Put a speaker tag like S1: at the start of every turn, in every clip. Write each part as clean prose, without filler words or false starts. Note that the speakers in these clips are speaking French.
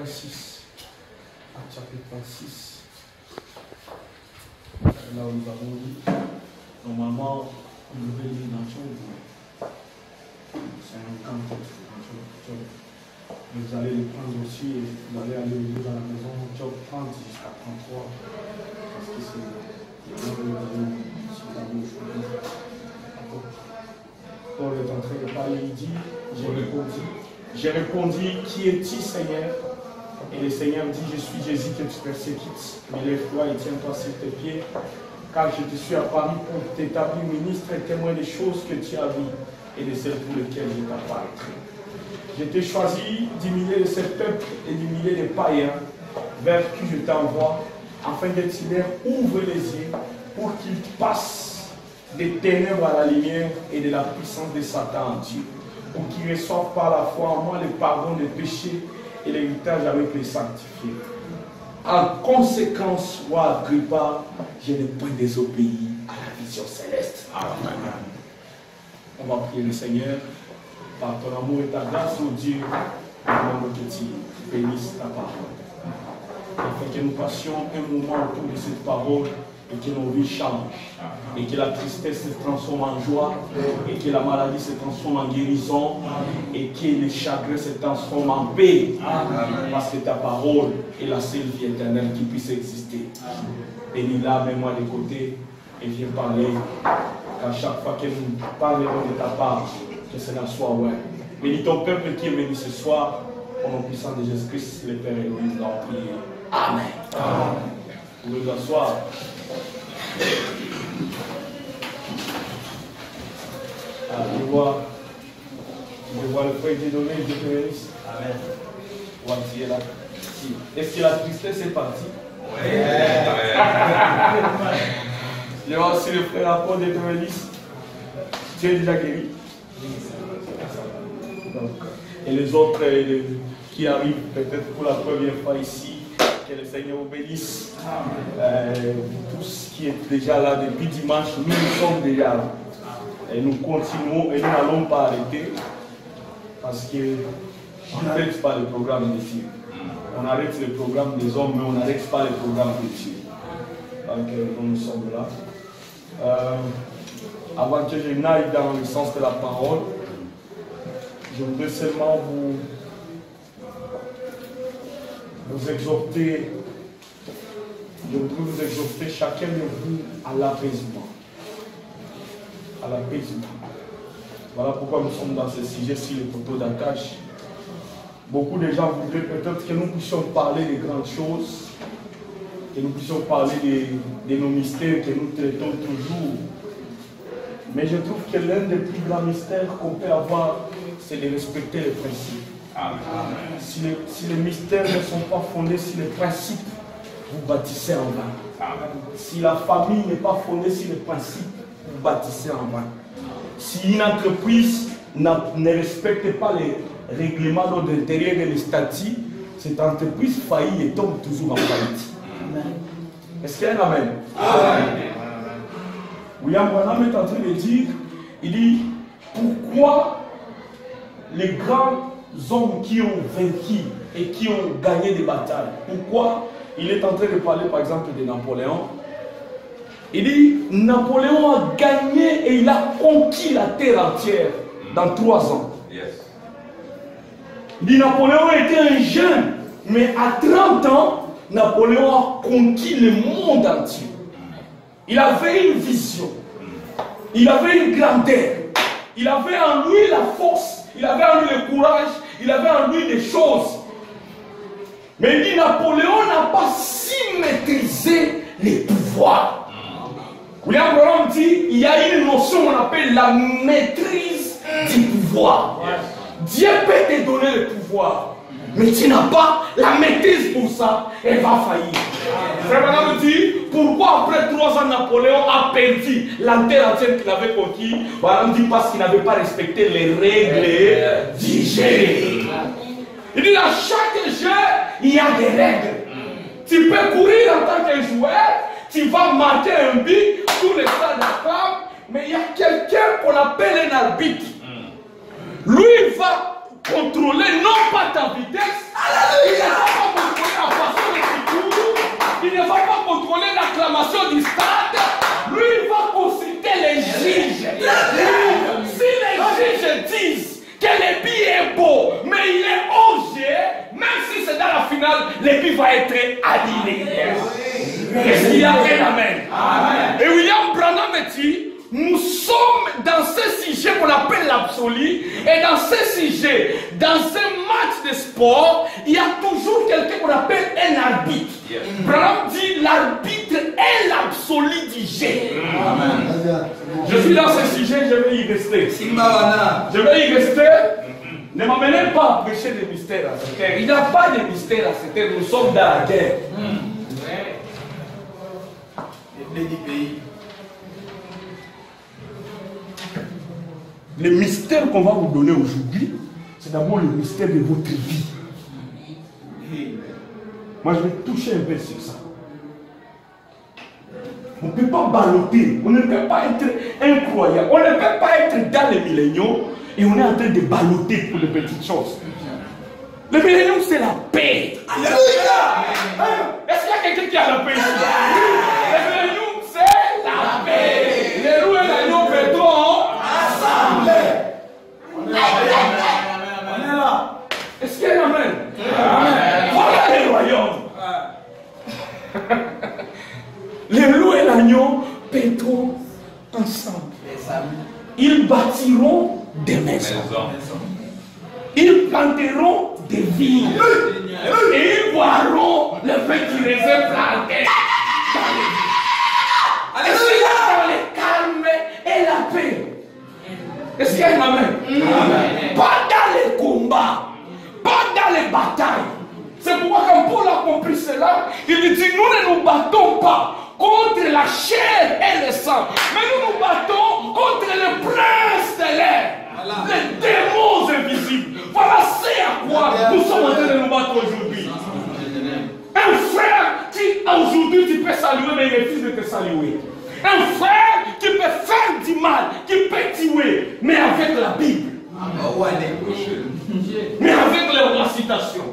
S1: 6, Acte chapitre 6, là où nous avons dit, normalement, on devait lire dans Job, c'est un contexte dans Job. Vous allez le prendre aussi et vous allez aller lire dans la maison Job 30 jusqu'à 33, parce que c'est Paul est en train de parler, il dit, j'ai répondu, qui es-tu Seigneur? Et le Seigneur dit, je suis Jésus que tu persécutes, mais lève-toi et tiens-toi sur tes pieds, car je te suis apparu pour t'établir ministre et témoin des choses que tu as vues et de celles pour lesquelles je t'apparaîtrai. Je t'ai choisi du milieu de ce peuple et du milieu des païens vers qui je t'envoie, afin que tu leur ouvres les yeux pour qu'ils passent des ténèbres à la lumière et de la puissance de Satan en Dieu, pour qu'ils reçoivent par la foi en moi le pardon des péchés et l'héritage avec les sanctifiés. En conséquence, roi Agrippa, je n'ai point désobéi à la vision céleste. Amen. On va prier le Seigneur, par ton amour et ta grâce, oh Dieu, demande que tu bénisses ta parole. Afin que nous passions un moment autour de cette parole et que nos vies changent, et que la tristesse se transforme en joie, et que la maladie se transforme en guérison, et que le chagrin se transforme en paix, parce que ta parole est la seule vie éternelle qui puisse exister. Bénis-la, mets-moi de côté, et viens parler, qu'à chaque fois que nous parlerons de ta part, que cela soit ouais. Bénis ton peuple qui est venu ce soir, au nom puissant de Jésus-Christ, le Père et nous l'avons prié. Amen. Vous pouvez vous asseoir. Je vois le frère Dieudonné, Dieu te bénisse. Amen. Voici là. Est-ce que la tristesse est partie? Oui. Je vois aussi le frère Apôtre, Dieu te bénisse. Tu es déjà guéri? Donc, et les autres qui arrivent peut-être pour la première fois ici, que le Seigneur vous bénisse. Tous qui êtes déjà là depuis dimanche, nous sommes déjà là. Et nous continuons et nous n'allons pas arrêter parce qu'on n'arrête pas le programme de Dieu. On arrête le programme des hommes, mais on n'arrête pas le programme de Dieu. Donc nous sommes là. Avant que je n'aille dans le sens de la parole, je voudrais seulement vous exhorter, chacun de vous à l'apaisement. À l'apaisement. Voilà pourquoi nous sommes dans ce sujet sur le poteau d'attache. Beaucoup de gens voudraient peut-être que nous puissions parler des grandes choses, que nous puissions parler de nos mystères que nous traitons toujours. Mais je trouve que l'un des plus grands mystères qu'on peut avoir, c'est de respecter les principes. Amen. Si les mystères ne sont pas fondés sur les principes, vous bâtissez en vain. Amen. Si la famille n'est pas fondée sur les principes, vous bâtissez en vain. Si une entreprise ne respecte pas les règlements d'ordre intérieur et les statuts, cette entreprise faillit et tombe toujours en faillite. Est-ce qu'il y a un amen? Amen. William Branham est en train de dire, il dit, pourquoi les grands hommes qui ont vaincu et qui ont gagné des batailles, pourquoi il est en train de parler par exemple de Napoléon. Il dit, Napoléon a gagné et il a conquis la terre entière dans 3 ans. Yes. Il dit, Napoléon était un jeune, mais à 30 ans, Napoléon a conquis le monde entier. Il avait une vision, il avait une grandeur, il avait en lui la force, il avait en lui le courage, il avait en lui des choses. Mais il dit, Napoléon n'a pas si maîtrisé les pouvoirs. William Branham dit, il y a une notion qu'on appelle la maîtrise du pouvoir. Dieu peut te donner le pouvoir, mais tu n'as pas la maîtrise pour ça, elle va faillir. Frère Branham dit, pourquoi après 3 ans Napoléon a perdu la terre entière qu'il avait conquis? Branham dit parce qu'il n'avait pas respecté les règles du jeu. Il dit, à chaque jeu, il y a des règles. Tu peux courir en tant que joueur, tu vas marquer un but sur le stade de femme, mais il y a quelqu'un qu'on appelle un arbitre. Lui, il va contrôler non pas ta vitesse, il ne va pas contrôler la façon de secours, il ne va pas contrôler l'acclamation du stade, lui il va consulter les juges. Si les juges disent que le but est beau, mais il est hors jeu, même si c'est dans la finale, le but va être annulé. Est-ce qu'il y a un amen? Amen. Et William Branham dit, nous sommes dans ce sujet qu'on appelle l'absolu, et dans ce sujet, dans un match de sport, il y a toujours quelqu'un qu'on appelle un arbitre. Branham dit, l'arbitre est l'absolu du jeu. Amen. Je suis dans ce sujet, je vais y rester. Je vais y rester. Ne m'amenez pas à prêcher des mystères à cette terre. Il n'y a pas de mystères à cette terre, nous sommes dans la guerre. Les 10 pays. Le mystère qu'on va vous donner aujourd'hui, c'est d'abord le mystère de votre vie. Moi, je vais toucher un peu sur ça. On ne peut pas balloter, on ne peut pas être incroyable, on ne peut pas être dans les milléniaux et on est en train de balloter pour les petites choses. Le millénium, c'est la paix. Alléluia! Est-ce qu'il y a quelqu'un qui a la paix ici? Le millénium, c'est la paix. Les roues et l'agneau pétront ensemble. On est là. Est-ce qu'il y a un amen? Amen. Voilà les royaumes. Les loups et l'agneau paîtront ensemble. Ils bâtiront des maisons. Ils planteront des vignes. Et ils boiront le petit raisin planté dans les vignes. Alléluia! Dans le calme et la paix. Est-ce qu'il y a un amen? Pas dans les combats, pas dans les batailles. C'est pourquoi quand Paul a compris cela, il dit, nous ne nous battons pas contre la chair et le sang, mais nous nous battons contre le prince de l'air, les démons invisibles. Voilà c'est à quoi nous sommes en train de nous battre aujourd'hui. Un frère qui aujourd'hui tu peux saluer mais il refuse de te saluer. Un frère qui peut faire du mal, qui peut tuer, mais avec la Bible. Mais avec la citation.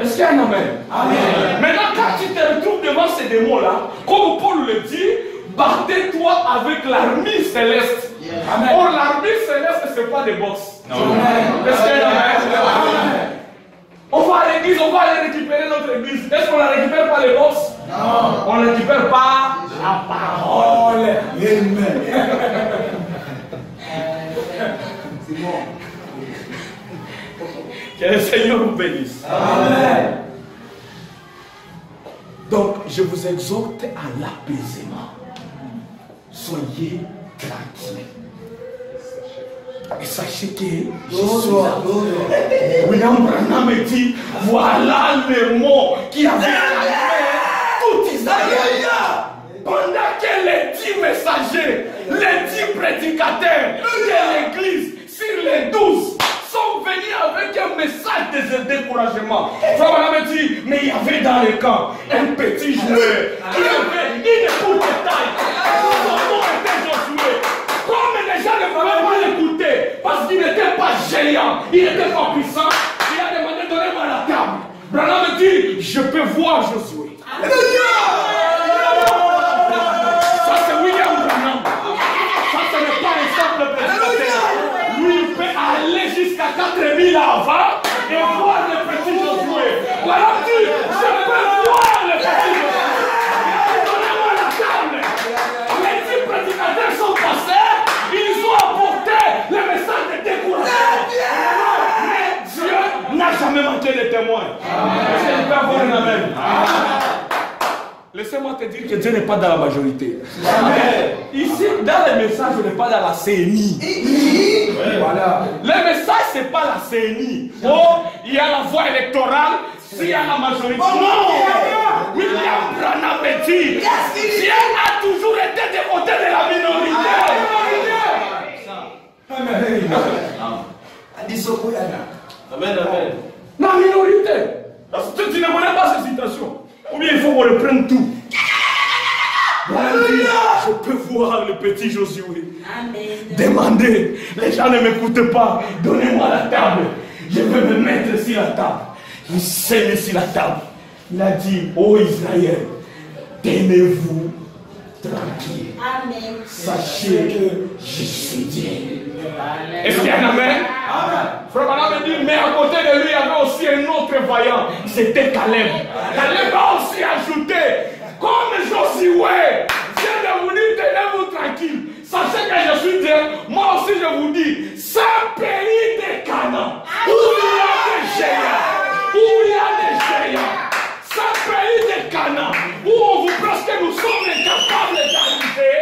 S1: Est-ce qu'il y a un amen? Amen. Maintenant, quand tu te retrouves devant ces démons-là, comme Paul le dit, battez-toi avec l'armée céleste. Amen. Or, l'armée céleste, ce n'est pas des box. Est-ce qu'il y a un amen? On va à l'église, on va aller récupérer notre église. Est-ce qu'on ne récupère pas les box? Non. On ne récupère pas la parole. Amen. C'est bon. Que le Seigneur vous bénisse. Amen. Donc, je vous exhorte à l'apaisement. Soyez tranquilles. Et sachez que je suis là. William Branham me dit, voilà le mot qui avait calmé tout Israël. Pendant que les 10 messagers, les 10 prédicateurs de l'église, sur les 12, sont venus avec un message de découragement. Frère Branham me dit, mais il y avait dans le camp un petit joueur qui avait une courte taille. Son nom était Josué. Comme les gens ne pouvaient pas l'écouter, parce qu'il n'était pas géant, il n'était pas puissant, il a demandé, donnez-moi la table. Branham me dit, je peux voir Josué. Ça c'est William Branham. Ça ce n'est pas un simple prédicateur. Lui il peut aller jusqu'à 4000 avant et voir le petit Josué. Branham dit, je peux voir le petit Josué. Donnez-moi la table. Les 10 prédicateurs sont passés, ils ont apporté le message de découragement. Mais Dieu n'a jamais manqué de témoins. Est-ce que je peux avoir un amen? Laissez-moi te dire que Dieu n'est pas dans la majorité. Amen. Ici, dans les messages, on n'est pas dans la CNI. Voilà. Le message, ce n'est pas la CNI. Oh, il y a la voie électorale, s'il y a la majorité. Oh, non! William Branham dit, Dieu a toujours été des côtés de la minorité. Amen. Amen. La minorité. Tu ne connais pas ces citations. Ou bien il faut qu'on le prenne tout. Je peux voir le petit Josué. Demandez. Les gens ne m'écoutent pas. Donnez-moi la table. Je vais me mettre sur la table. Il s'est mis sur la table. Il a dit, ô Israël, tenez-vous tranquille. Amen. Sachez que je suis Dieu. Est-ce qu'il y a un amen? Frère Branham me dit, mais à côté de lui, il y avait aussi un autre vaillant. C'était Caleb. Caleb a aussi ajouté, comme Josué, viens de vous dire, tenez-vous tranquille. Sachez que je suis Dieu. Moi aussi, je vous dis, c'est un pays de Canaan. Où il y a des géants. Où il y a des géants. C'est un pays de Canaan. Où on vous pense que nous sommes incapables d'arriver.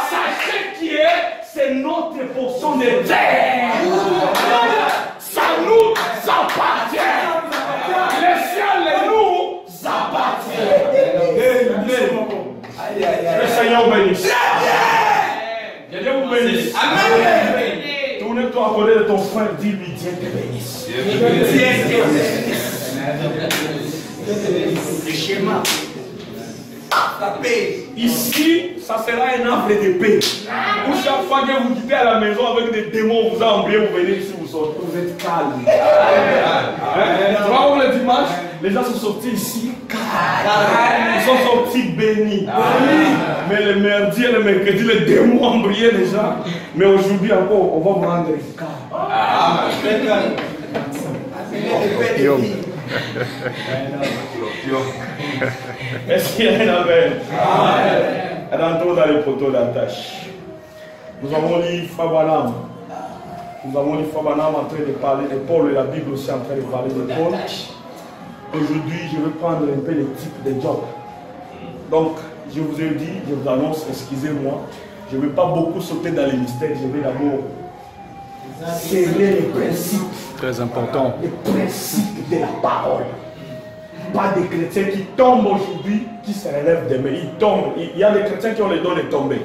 S1: Sachez qui est. C'est notre portion de terre. Ça nous appartient. Les ciels nous appartiennent. Le Seigneur bénisse. Que Dieu vous bénisse. Amen. Tourne-toi à côté de ton frère, dis-lui, Dieu te bénisse. Le schéma. Ici, ça sera un arbre de paix. Où chaque fois que vous quittez à la maison avec des démons, vous embrayez, vous venez ici, vous sortez, vous êtes calme. Tu vois, le dimanche, les gens sont sortis ici calmes. Ils sont sortis bénis. Mais le mardi et le mercredi, les démons embrayaient les gens. Mais aujourd'hui encore, on va vous rendre calme. Est-ce qu'il y a un amen? Rentrons dans les poteaux d'attache. Nous avons lu Fabanam. Nous avons lu Fabanam en train de parler de Paul et la Bible aussi en train de parler de Paul. Aujourd'hui, je vais prendre un peu les types de Job. Donc, je vous ai dit, je vous annonce, excusez-moi, je ne vais pas beaucoup sauter dans les mystères. Je vais d'abord serrer les principes.
S2: Très important.
S1: Les principes de la parole. Pas des chrétiens qui tombent aujourd'hui, qui se relèvent demain. Ils tombent. Il y a des chrétiens qui ont les dons de tomber.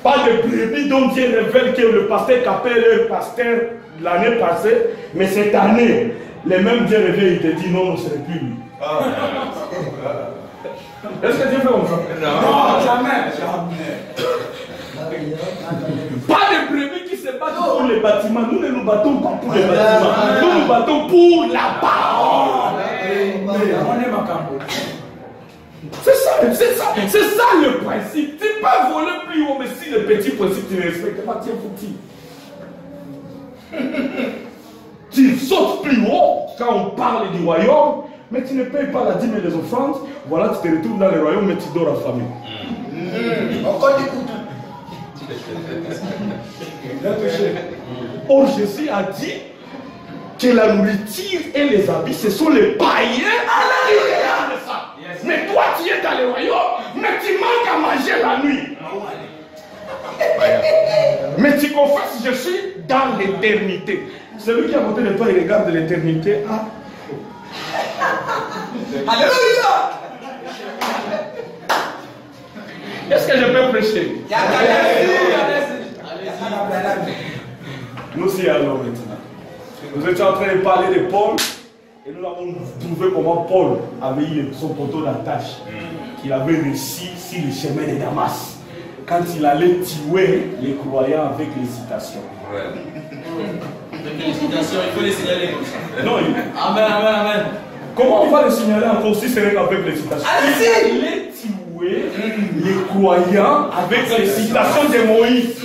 S1: Pas de brebis dont Dieu révèle que le pasteur Capel est le pasteur l'année passée, mais cette année, les mêmes Dieu révèle, il te dit non, on ne serait plus lui. Est-ce que Dieu fait comme ça? Non, jamais. Pas de brebis qui se battent pour les bâtiments. Nous ne nous battons pas pour les bâtiments. Nous nous battons pour la parole. C'est ça le principe. Tu peux voler plus haut, mais si le petit principe tu ne respectes pas, tu es foutu. Tu sautes plus haut quand on parle du royaume, mais tu ne payes pas la dîme et les offrandes. Voilà, tu te retrouves dans le royaume, mais tu dors en famille. Encore des coups. Or, Jésus a dit que la nourriture et les habits, ce sont les païens à l'intérieur de ça. Mais toi, tu es dans le royaume, mais tu manques à manger la nuit. Mais tu confesses, je suis dans l'éternité. Celui qui est à côté de toi, il regarde l'éternité. Ah. Alléluia! Est-ce que je peux prêcher? Nous y allons maintenant. Nous étions en train de parler de Paul et nous avons trouvé comment Paul avait eu son poteau d'attache qu'il avait réussi sur le chemin de Damas quand il allait tuer les croyants avec les citations.
S3: Les citations, il faut les signaler comme ça.
S1: Non,
S3: amen, amen, amen.
S1: Comment on va les signaler encore si ce n'est qu'avec les citations? Il allait tuer les croyants avec les citations de Moïse.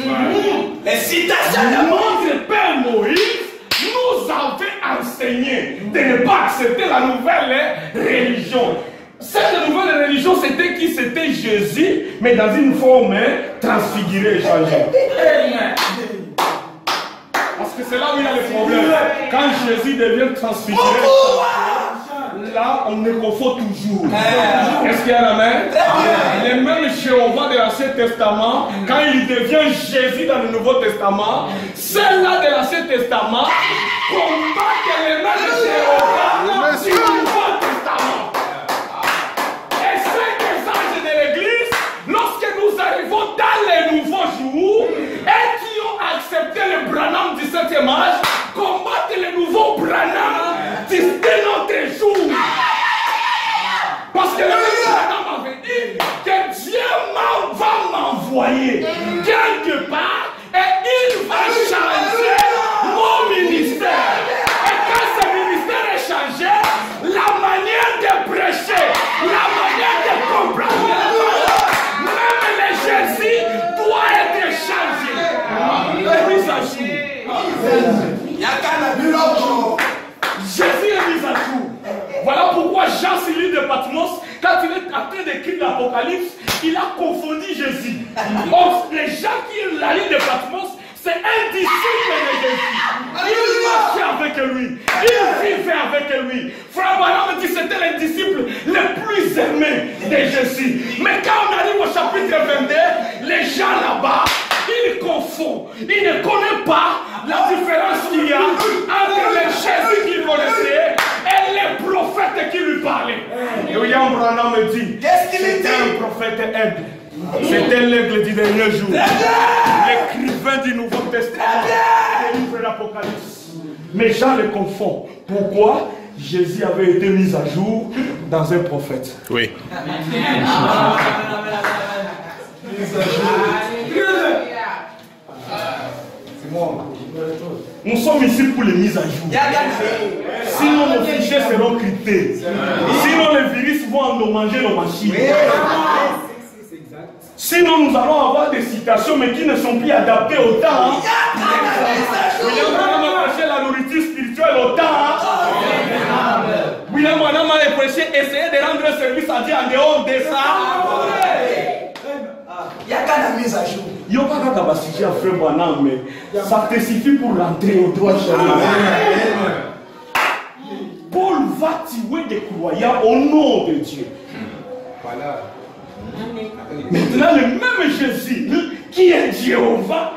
S3: Les citations de Moïse.
S1: Notre père Moïse nous avait enseigné de ne pas accepter la nouvelle religion. Cette nouvelle religion, c'était qui? C'était Jésus, mais dans une forme transfigurée et changée. Parce que c'est là où il y a le problème. Quand Jésus devient transfiguré, là, on me confond toujours. Est-ce qu'il y a la main? Les mêmes Jéhovah de l'Ancien Testament, quand il devient Jésus dans le Nouveau Testament, ceux-là de l'Ancien Testament combattent les mêmes Jéhovah du Nouveau Testament. Et c'est des anges de l'Église, lorsque nous arrivons dans les nouveaux jours, et qui ont accepté le Branham du 7e âge, combattent le nouveau Branham de notre jour. Parce que le Branham envoyé quelque part et il va changer mon ministère. Et quand ce ministère est changé, la manière de prêcher, la manière de comprendre même les Jésus doit être changé. Mise à jour. Jésus est mis à jour. Voilà pourquoi Jean, celui de Patmos, quand il est en train d'écrire l'Apocalypse, il a confondu Jésus. Or, les gens qui la ligne de Patmos, c'est un disciple de Jésus. Il marchait avec lui. Il vivait avec lui. Frère Branham dit que c'était le disciple le plus aimé de Jésus. Mais quand on arrive au chapitre 22, les gens là-bas, ils confondent. Ils ne connaissent pas la différence qu'il y a entre le Jésus qu'il connaissait et les prophètes qui lui parlaient. Et William Branham me dit, c'était un prophète aigle. C'était l'aigle du dernier jour. L'écrivain du Nouveau Testament. Le livre de l'Apocalypse. Mais Jean les confond. Pourquoi? Jésus avait été mis à jour dans un prophète. Oui. Nous sommes ici pour les mises à jour. Sinon nos fichiers seront cryptés. Sinon les virus vont endommager nos machines. Sinon nous allons avoir des citations mais qui ne sont plus adaptées au temps. William Branham a prêché la nourriture spirituelle au temps. William Branham a prêché essayer de rendre service à Dieu en dehors de ça. Il y a qu'à la mise à jour. Il n'y a pas qu'à capacité à faire Branham, mais ça te suffit pour rentrer au droit chemin. Paul va tuer des croyants au nom de Dieu. Voilà. Maintenant, le même Jésus, qui est Jéhovah,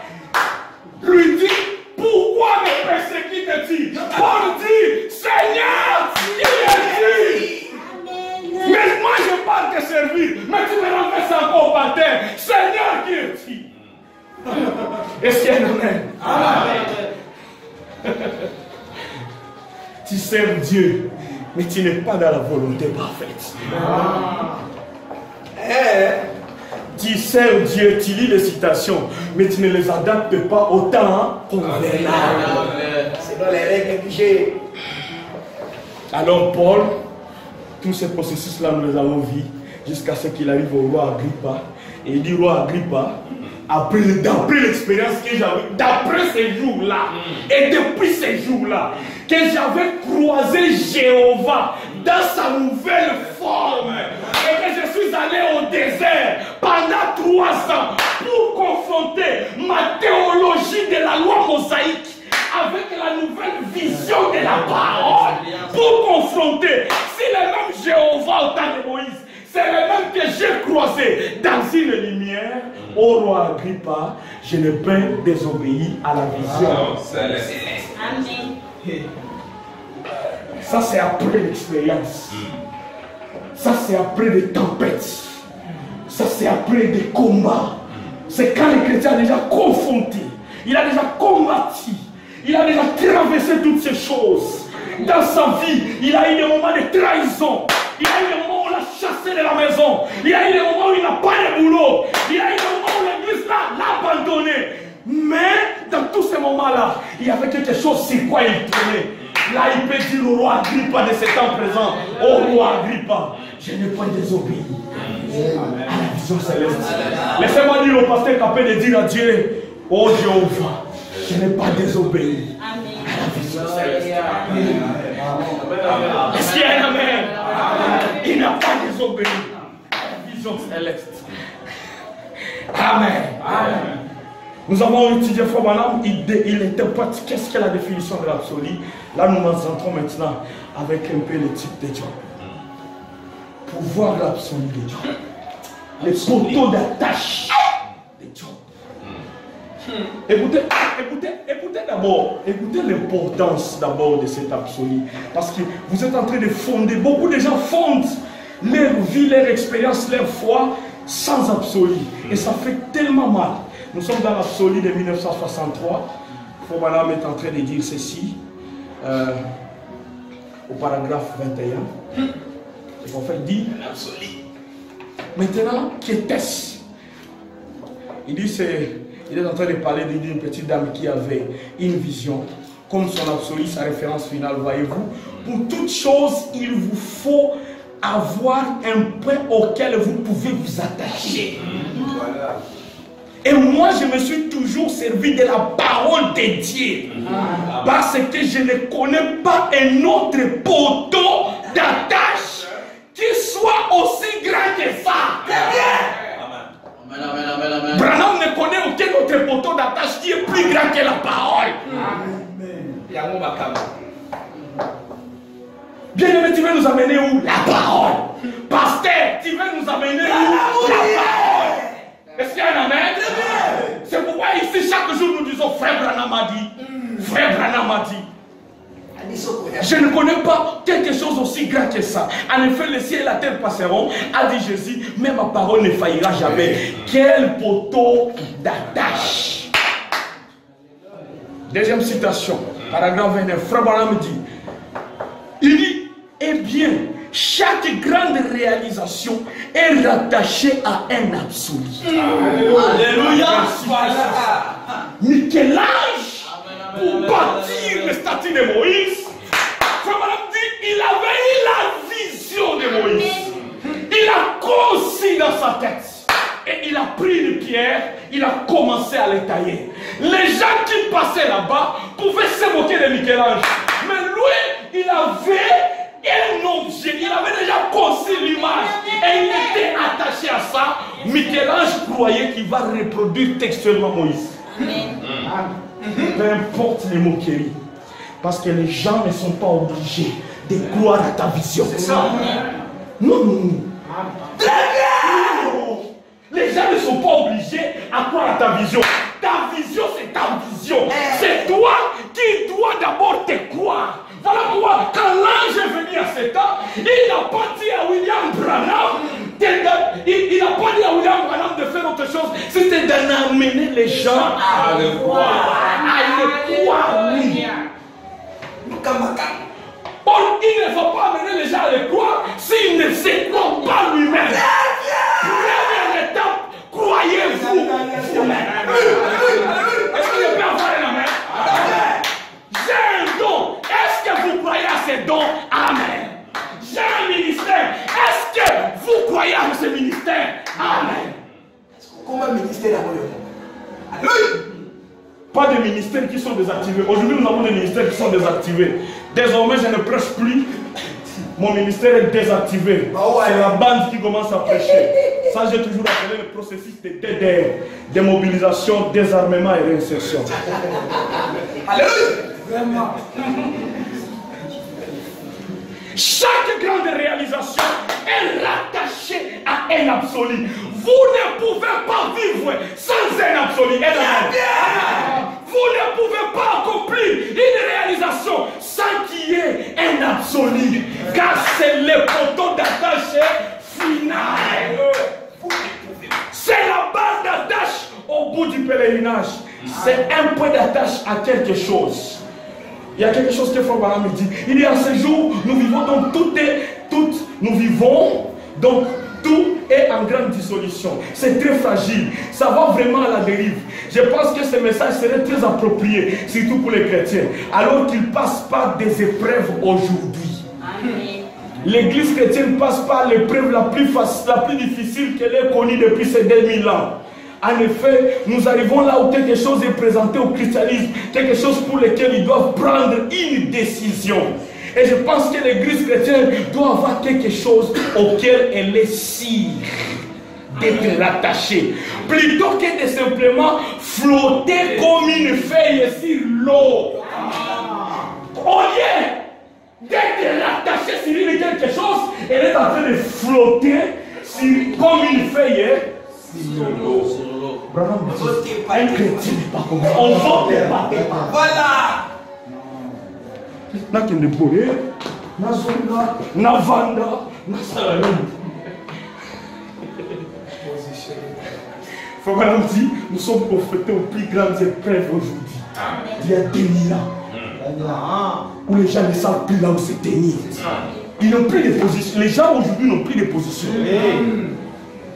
S1: lui dit, pourquoi me persécutes-tu? Paul dit, Seigneur, qui es-tu? Mais moi je pars te servir, mais tu me renverses encore par terre. Seigneur, qui es-tu? Est-ce qu'il y a un amen? Amen. Tu sers Dieu, mais tu n'es pas dans la volonté parfaite. Tu sers Dieu, tu lis les citations, mais tu ne les adaptes pas au temps convenable. C'est dans les règles que j'ai. Alors Paul, tous ces processus-là, nous les avons vus jusqu'à ce qu'il arrive au roi Agrippa. Et il dit, roi Agrippa, d'après l'expérience que j'avais, d'après ces jours-là, et depuis ces jours-là, que j'avais croisé Jéhovah dans sa nouvelle forme, et que je suis allé au désert pendant 3 ans pour confronter ma théologie de la loi mosaïque avec la nouvelle vision de la parole, pour confronter si le même Jéhovah au temps de Moïse, c'est le même que j'ai croisé dans une lumière, au roi Agrippa, je ne peux désobéir à la vision céleste. Amen. Ça c'est après l'expérience. Ça c'est après des tempêtes. Ça c'est après des combats. C'est quand le chrétien a déjà confronté. Il a déjà combattu. Il a déjà traversé toutes ces choses. Dans sa vie, il a eu des moments de trahison. Il a eu des moments où on l'a chassé de la maison. Il a eu des moments où il n'a pas de boulot. Il a eu des moments où l'église l'a abandonné. Mais dans tous ces moments-là, il y avait quelque chose sur quoi il tenait. Là, il peut dire au roi Agrippa de ce temps présent, au roi Agrippa, je n'ai pas désobéi à la vision céleste. Laissez-moi dire au pasteur capé de dire à Dieu, oh Jéhovah, je n'ai pas désobéi à la vision céleste. Est-ce qu'il y a un amen? Il n'a pas désobéi à la vision céleste. Amen. Amen. Nous avons étudié Frère Branham, il interprète qu'est-ce qu'est la définition de l'absolu. Là, nous entrons maintenant avec un peu le type de Dieu. Pour voir l'absolu de Dieu. Les poteaux d'attache de Dieu. Écoutez d'abord, écoutez l'importance d'abord de cet absolu. Parce que vous êtes en train de fonder, beaucoup de gens fondent leur vie, leur expérience, leur foi sans absolu. Et ça fait tellement mal. Nous sommes dans l'absolu de 1963. Frère Branham est en train de dire ceci au paragraphe 21. Le prophète dit l'absolu. Maintenant, qu'était-ce? il dit il est en train de parler d'une petite dame qui avait une vision. Comme son absolu, sa référence finale, voyez-vous. Pour toute chose, il vous faut avoir un point auquel vous pouvez vous attacher. Voilà. Et moi, je me suis toujours servi de la parole de Dieu. Parce que je ne connais pas un autre poteau d'attache qui soit aussi grand que ça. Amen. Branham ne connaît aucun autre poteau d'attache qui est plus grand que la parole. Bien-aimé, tu veux nous amener où? La parole. Pasteur, tu veux nous amener où? La parole. Est-ce qu'il y a un amen? C'est pourquoi ici, chaque jour, nous disons Frère Branham a dit. Frère Branham a dit. Je ne connais pas quelque chose aussi grand que ça. En effet, le ciel et la terre passeront, a dit Jésus, mais ma parole ne faillira jamais. Quel poteau d'attache. Deuxième citation, paragraphe 29. Frère Branham dit, il dit, eh bien, chaque grande réalisation est rattachée à un absolu. Alléluia. Michel-Ange, pour bâtir le statue de Moïse, Frère Branham dit, il avait eu la vision de Moïse. Il a conçu dans sa tête. Et il a pris une pierre, il a commencé à les tailler. Les gens qui passaient là-bas pouvaient se moquer de Michel-Ange. Mais lui, il avait un objet, il avait déjà conçu l'image. Et il était attaché à ça. Michel-Ange croyait qu'il va reproduire textuellement Moïse. Peu importe les moqueries. Parce que les gens ne sont pas obligés de croire à ta vision. C'est ça. Non. Très bien. Les gens ne sont pas obligés à croire à ta vision. Ta vision, c'est ta vision. C'est toi qui dois d'abord te croire. Voilà pourquoi, quand l'ange est venu à 7 ans, il n'a pas dit à William Branham, il n'a pas dit à William Branham de faire autre chose, c'était d'amener les gens à le croire. À le croire, oui. Or, il ne va pas amener les gens à le croire s'il ne se croit pas lui-même. Première étape, croyez-vous vous-même. Est-ce que je peux avoir un amen? J'ai un don. Est-ce que vous croyez à ces dons? Amen. J'ai un ministère. Est-ce que vous croyez à ce ministère? Amen.
S2: Comment ministère d'abord?
S1: Pas de ministères qui sont désactivés. Aujourd'hui, nous avons des ministères qui sont désactivés. Désormais, je ne prêche plus. Mon ministère est désactivé. C'est la bande qui commence à prêcher. Ça, j'ai toujours appelé le processus de DDR. Démobilisation, désarmement et réinsertion.
S2: Alléluia. Vraiment.
S1: Chaque grande réalisation est rattachée à un absolu. Vous ne pouvez pas vivre sans un absolu. Vous ne pouvez pas accomplir une réalisation sans qu'il y ait un absolu. Car c'est le poteau d'attache final. C'est la barre d'attache au bout du pèlerinage. C'est un point d'attache à quelque chose. Il y a quelque chose que Frère Branham me dit. Il dit, à ce jour, nous vivons donc nous vivons donc tout est en grande dissolution. C'est très fragile. Ça va vraiment à la dérive. Je pense que ce message serait très approprié, surtout pour les chrétiens, alors qu'ils passent par des épreuves aujourd'hui. L'église chrétienne passe par l'épreuve la plus difficile qu'elle ait connue depuis ces 2000 ans. En effet, nous arrivons là où quelque chose est présenté au christianisme, quelque chose pour lequel ils doivent prendre une décision. Et je pense que l'église chrétienne doit avoir quelque chose auquel elle est sûre d'être rattachée. Plutôt que de simplement flotter comme une feuille sur l'eau. Au lieu d'être rattachée sur quelque chose, elle est en train de flotter comme une feuille sur l'eau. Un chrétien n'est pas comme ça. On vote pas.
S2: Voilà.
S1: Nakende bore, nazonga, navanda, nasalami. Frère Branham dit, nous sommes confrontés aux plus grandes épreuves aujourd'hui. Il y a 2000 ans où les gens ne savent plus là où se tenir. Ils n'ont plus de position. Les gens aujourd'hui n'ont plus de position.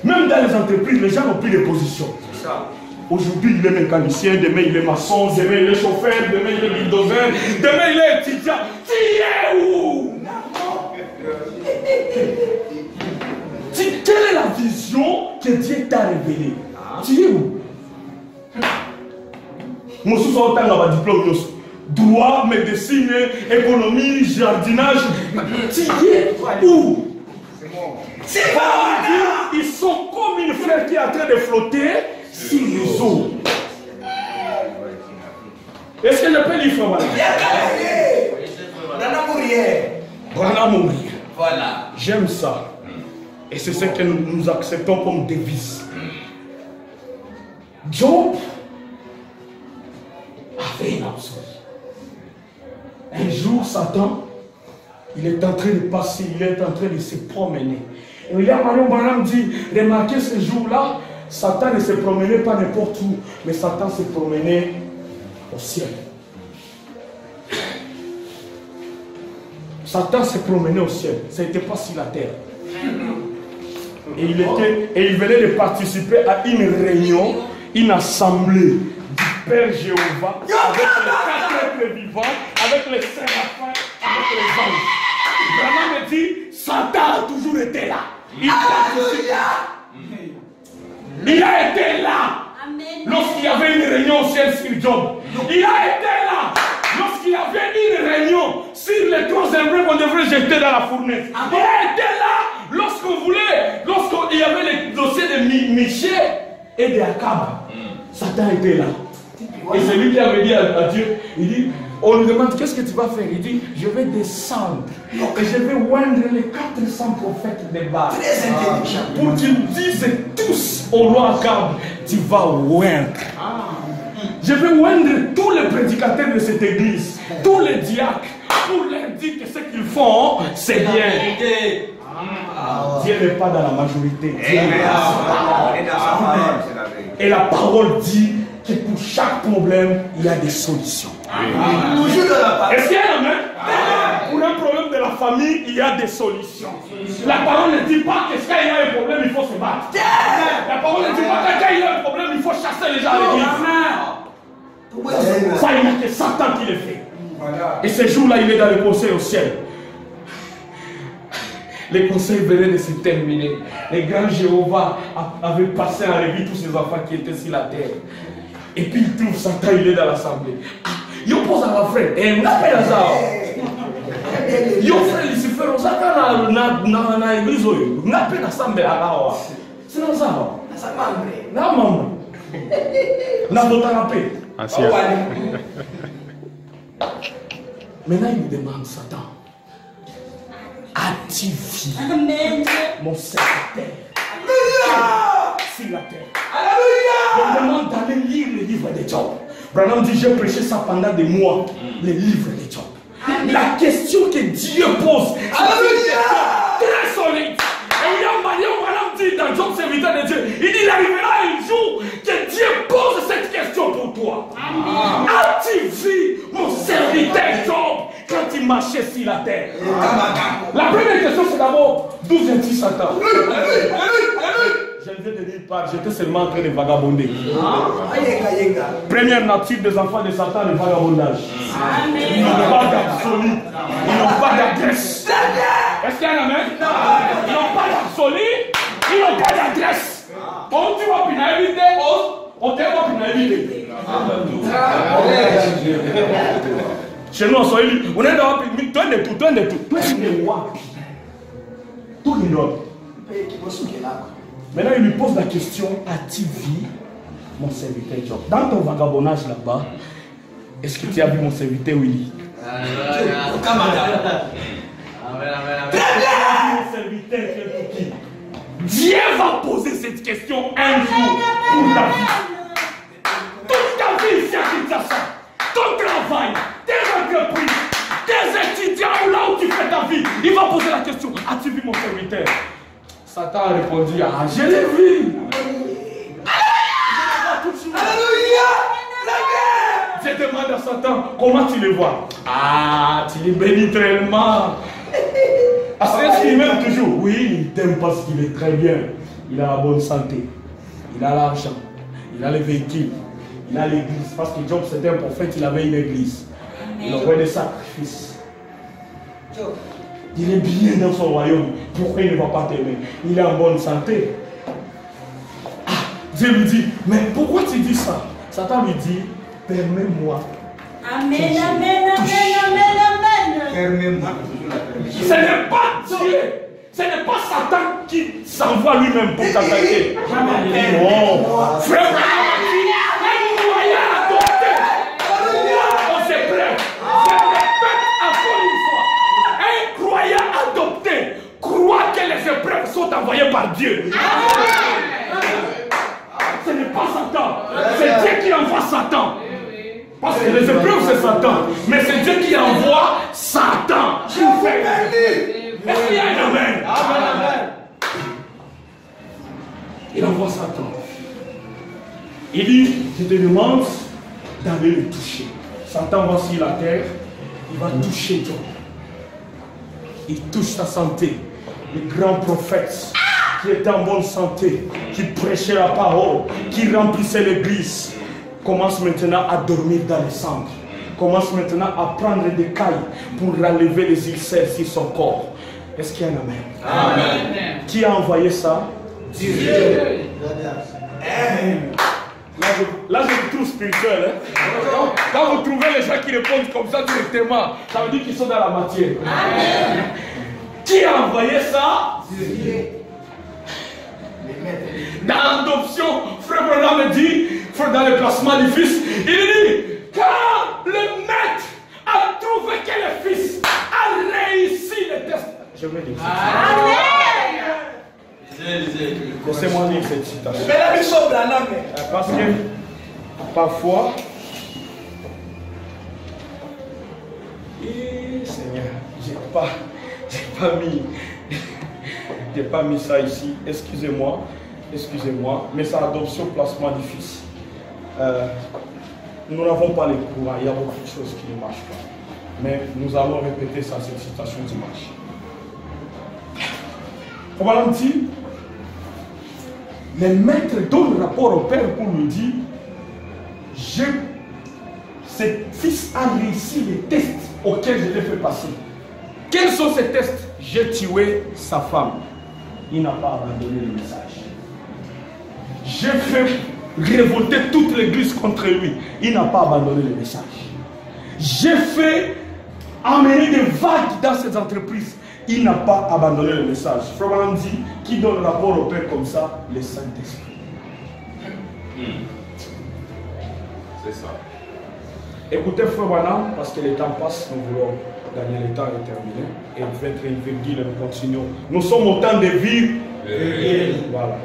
S1: Même dans les entreprises, les gens n'ont plus de position. Aujourd'hui, il est mécanicien, demain, il est maçon, demain, il est chauffeur, demain, il est bulldozer, demain, il est étudiant. Tu es où? Quelle est la vision que Dieu t'a révélée? Tu es où? Moi, je suis en diplôme. Droit, médecine, économie, jardinage. Tu es où? C'est pas dire, ils sont comme une fleur qui est en train de flotter sur les eaux. Est-ce que je peux lire frère? Voilà. J'aime ça. Et c'est ce que nous acceptons comme devise. Job avait une absolue. Un jour, Satan, il est en train de passer, il est en train de se promener. Et William Marion Branham dit, remarquez ce jour-là, Satan ne se promenait pas n'importe où, mais Satan se promenait au ciel. Satan se promenait au ciel, ça n'était pas sur la terre. Et il venait de participer à une réunion, une assemblée du Père Jéhovah, avec les 4 êtres vivants, avec les séraphins, avec les anges. Vraiment me dit, Satan a toujours été là. Il a été là. Lorsqu'il y avait une réunion au ciel sur Job. Il a été là. Lorsqu'il y avait une réunion sur les 3 embryons qu'on devrait jeter dans la fournaise. Il a été là. Lorsqu'il y avait les dossiers de Michel et de Akab. Satan était là. Et c'est lui qui avait dit à Dieu, il dit, on lui demande qu'est-ce que tu vas faire? Il dit, je vais descendre et je vais oindre les 400 prophètes de Baal.
S2: Très intelligent.
S1: Pour qu'ils disent tous au roi Akab, tu vas oindre. Je vais oindre tous les prédicateurs de cette église, tous les diacres, pour leur dire que ce qu'ils font, c'est bien. Dieu n'est pas dans la majorité. Dieu est dans sa parole. Et la parole dit que pour chaque problème, il y a des solutions. Est-ce qu'il y a un amen? Pour un problème de la famille, il y a des solutions. La parole ne dit pas que quand il y a un problème, il faut se battre. La parole ne dit pas que quand il y a un problème, il faut chasser les gens à l'église. Ça, il n'y a que Satan qui le fait. Et ce jour-là, il est dans le conseil au ciel. Les conseils venaient de se terminer. Les grands Jéhovah avaient passé en revue tous ces enfants qui étaient sur la terre. Et puis il trouve Satan, il est dans l'assemblée. Il pose à la frère. Et on appelle ça. Il frère Lucifer, on s'attend dans l'église. On appelle l'assemblée à la roi. C'est dans ça. Non, maintenant, il me demande, Satan, as-tu vu mon serviteur sur la terre? Il me demande d'aller lire le livre de Job. Branham dit, j'ai prêché ça pendant des mois, le livre de Job. La question que Dieu pose, c'est très solide. Et William Branham dit dans Job, serviteur de Dieu, il dit, il arrivera un jour que Dieu pose cette question pour toi. As-tu vu mon serviteur Job quand il marchait sur la terre? La première question, c'est d'abord, d'où vient-il Satan? Je viens de dire pas, j'étais seulement en train de vagabonder. Première nature des enfants de Satan, le vagabondage. Ils n'ont pas d'absolu. Ils n'ont pas d'adresse. Est-ce qu'il y a un amen? Ils n'ont pas d'absolu. Ils n'ont pas d'adresse. On dit qu'on peut éviter, on dit qu'on peut éviter. Chez nous, on est dans le tout de tout. Tout est wapi. Tout est l'autre. Maintenant, il lui pose la question, as-tu vu mon serviteur Job? Dans ton vagabondage là-bas, est-ce que tu as vu mon serviteur Willy? Mon serviteur qui? Dieu va poser cette question un jour pour ta vie. Toute ta vie ici à Kinshasa, ton travail, tes entreprises, tes étudiants ou là où tu fais ta vie, il va poser la question, as-tu vu mon serviteur? Satan a répondu, ah, je l'ai vu. Je demande à Satan, comment tu le vois? Ah, tu le bénis tellement. Est-ce qu'il m'aime toujours? Oui, il t'aime parce qu'il est très bien. Il a la bonne santé. Il a l'argent. il a les véhicules, il a l'église. Parce que Job c'était un prophète, il avait une église. Il envoie des sacrifices. Il est bien dans son royaume. Pourquoi il ne va pas t'aimer? Il est en bonne santé. Ah, Dieu lui dit, mais pourquoi tu dis ça? Satan lui dit, permets-moi.
S4: Amen, amen, amen, amen, amen.
S2: Permets-moi.
S1: Ce n'est pas Dieu. Ce n'est pas Satan qui s'envoie lui-même pour t'attaquer. Non. Frère, un croyant adopté. On se plaît. Je répète encore une fois. Un croyant adopté croit que les épreuves sont envoyées par Dieu. Ce n'est pas Satan. C'est Dieu qui envoie Satan. Parce que les épreuves c'est Satan. Mais c'est Dieu qui envoie Satan. Est-ce qu'il y a un amen? Amen. Il envoie Satan. Il dit, je te demande d'aller le toucher. Satan va sur la terre, il va toucher Job. Il touche sa santé. Le grand prophète qui était en bonne santé, qui prêchait la parole, qui remplissait l'église, commence maintenant à dormir dans les cendres. Commence maintenant à prendre des cailles pour relever les ulcères sur son corps. Est-ce qu'il y a un amen? Amen. Qui a envoyé ça? Dieu. Là, je trouve spirituel. Hein? Quand vous trouvez les gens qui répondent comme ça directement, ça veut dire qu'ils sont dans la matière. Amen. Qui a envoyé ça? Dieu. Dans l'adoption, Frère Branham dit, dans le placement du fils, il dit, quand le maître a trouvé que le fils a réussi le test. Je vais dire ça. Laissez-moi lire cette citation. Parce que parfois, Seigneur, j'ai pas mis ça ici. Excusez-moi, mais c'est adoption, placement du fils. Nous n'avons pas les courants, il y a beaucoup de choses qui ne marchent pas. Mais nous allons répéter ça, cette citation dimanche. Comment on dit? Les maîtres donnent rapport au père pour lui dire, ce fils a réussi les tests auxquels je l'ai fait passer. Quels sont ces tests? J'ai tué sa femme. Il n'a pas abandonné le message. J'ai fait révolter toute l'église contre lui. Il n'a pas abandonné le message. J'ai fait amener des vagues dans cette entreprise. Il n'a pas abandonné le message. Frère Branham dit, qui donne rapport au Père comme ça? Le Saint-Esprit.
S5: C'est ça.
S1: Écoutez Frère Branham, parce que le temps passe, nous voulons gagner le temps et terminer. Et mettre une virgule, nous continuons. Nous sommes au temps de vivre. Voilà.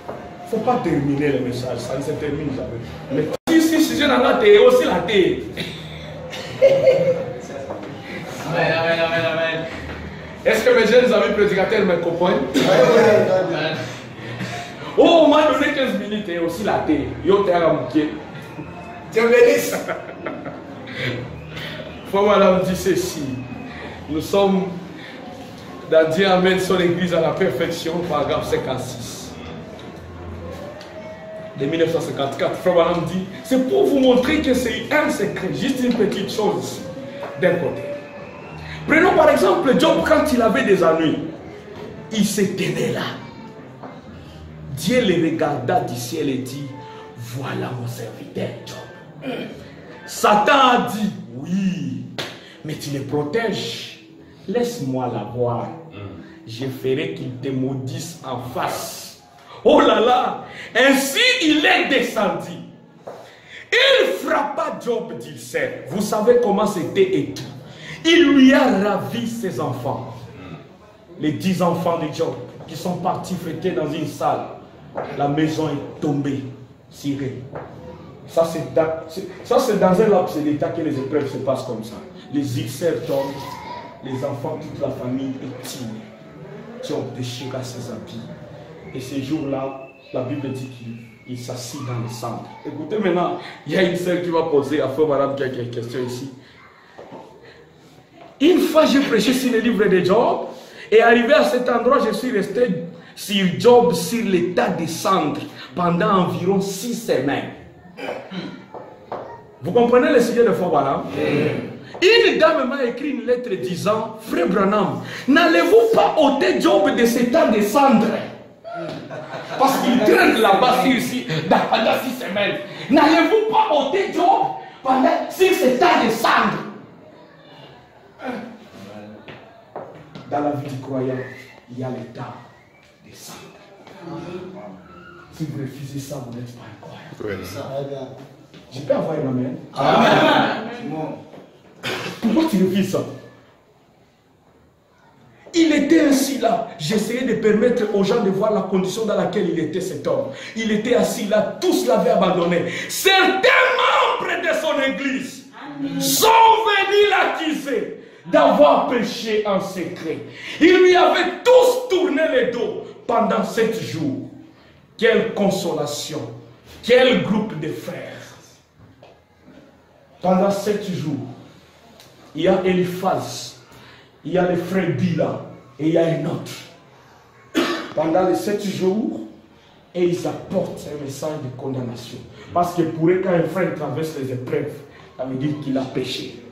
S1: Il ne faut pas terminer le message, ça ne se termine jamais. Mais si je n'en ai aussi la terre.
S3: Amen.
S1: Est-ce que mes jeunes amis prédicateurs me comprennent? Oh, on m'a donné 15 minutes et aussi la terre. Yo terre à mouquer.
S2: Dieu bénisse.
S1: Voilà, on dit ceci. Nous sommes dans Dieu amène son église à la perfection, paragraphe 56. De 1954, Frère Branham dit, c'est pour vous montrer que c'est un secret, juste une petite chose d'un côté. Prenons par exemple Job quand il avait des ennuis. Il se tenait là. Dieu le regarda du ciel et dit, voilà mon serviteur Job. Satan a dit, oui, mais tu le protèges. Laisse-moi la voir. Je ferai qu'il te maudisse en face. Oh là là! Ainsi il est descendu. Il frappa Job d'ulcère. Vous savez comment c'était et tout. Il lui a ravi ses enfants. Les 10 enfants de Job qui sont partis fêter dans une salle. La maison est tombée, cirée. Ça c'est dans un laps d'état que les épreuves se passent comme ça. Les ulcères tombent, les enfants, toute la famille est tirée. Job déchira ses habits. Et ces jours-là, la Bible dit qu'il s'assit dans les cendres. Écoutez maintenant, il y a une sœur qui va poser à Frère Branham quelques questions ici. Une fois, j'ai prêché sur le livre de Job, et arrivé à cet endroit, je suis resté sur Job, sur l'état des cendres, pendant environ 6 semaines. Vous comprenez le sujet de Frère Branham? Une dame m'a écrit une lettre disant: Frère Branham, n'allez-vous pas ôter Job de cet tas de cendres? Parce qu'il traîne là-bas pendant 6 semaines. N'allez-vous pas ôter Job pendant 6 tas de cendres? Dans la vie du croyant, il y a l'état des cendres. Si vous refusez ça, vous n'êtes pas un croyant. Je peux avoir un amen? Amen. Pourquoi tu refuses ça? Il était ainsi là. J'essayais de permettre aux gens de voir la condition dans laquelle il était, cet homme. Il était assis là, tous l'avaient abandonné. Certains membres de son église sont venus l'accuser d'avoir péché en secret. Ils lui avaient tous tourné le dos pendant 7 jours. Quelle consolation! Quel groupe de frères! Pendant 7 jours, il y a Eliphaz, il y a le frère Bila et il y a un autre. Pendant les 7 jours, et ils apportent un message de condamnation. Parce que pour eux, quand un frère traverse les épreuves, ça veut dire qu'il a péché.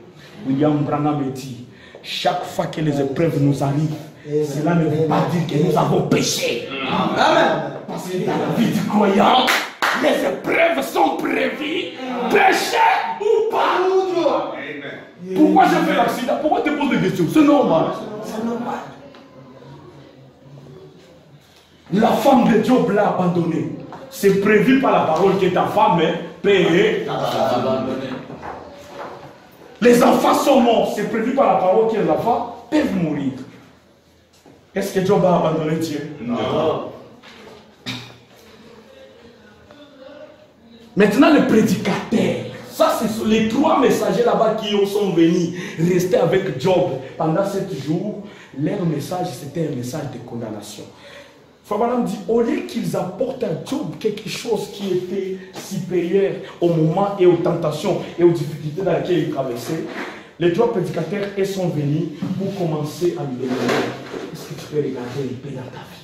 S1: William Branham dit: chaque fois que les épreuves nous arrivent, cela ne veut pas dire que nous avons péché. Amen. Parce que dans la vie du croyant, les épreuves sont prévues, péché ou pas. Pourquoi j'ai fait l'accident? Pourquoi tu te poses des questions? C'est normal. C'est normal. La femme de Job l'a abandonné. C'est prévu par la parole que ta femme est payée. Les enfants sont morts. C'est prévu par la parole que les enfants peuvent mourir. Est-ce que Job a abandonné Dieu? Non. Maintenant, le prédicateur. Ça, c'est les 3 messagers là-bas qui sont venus rester avec Job pendant 7 jours. Leur message, c'était un message de condamnation. Frère Branham dit, au lieu qu'ils apportent à Job quelque chose qui était supérieur au moment et aux tentations et aux difficultés dans lesquelles il traversait, les 3 prédicateurs sont venus pour commencer à lui demander: est-ce que tu peux regarder un peu dans ta vie?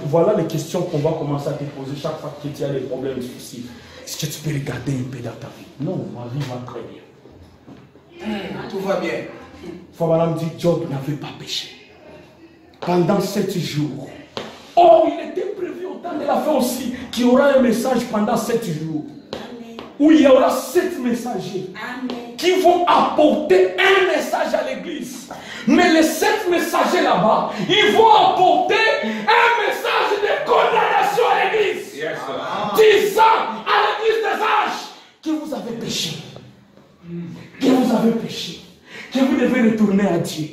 S1: Voilà les questions qu'on va commencer à te poser chaque fois que tu as des problèmes difficiles. Est-ce que tu peux regarder un peu dans ta vie? Non, ma vie va très bien.
S2: Tout va bien.
S1: Frère Branham dit, Job n'avait pas péché. Pendant 7 jours. Oh, il était prévu au temps de la fin aussi qu'il y aura un message pendant 7 jours. Amen. Où il y aura 7 messagers. Amen. Qui vont apporter un message à l'église. Mais les 7 messagers là-bas, ils vont apporter un message de condamnation à l'église. Yes, disant à l'église des âges que vous avez péché. Que vous avez péché. Que vous devez retourner à Dieu.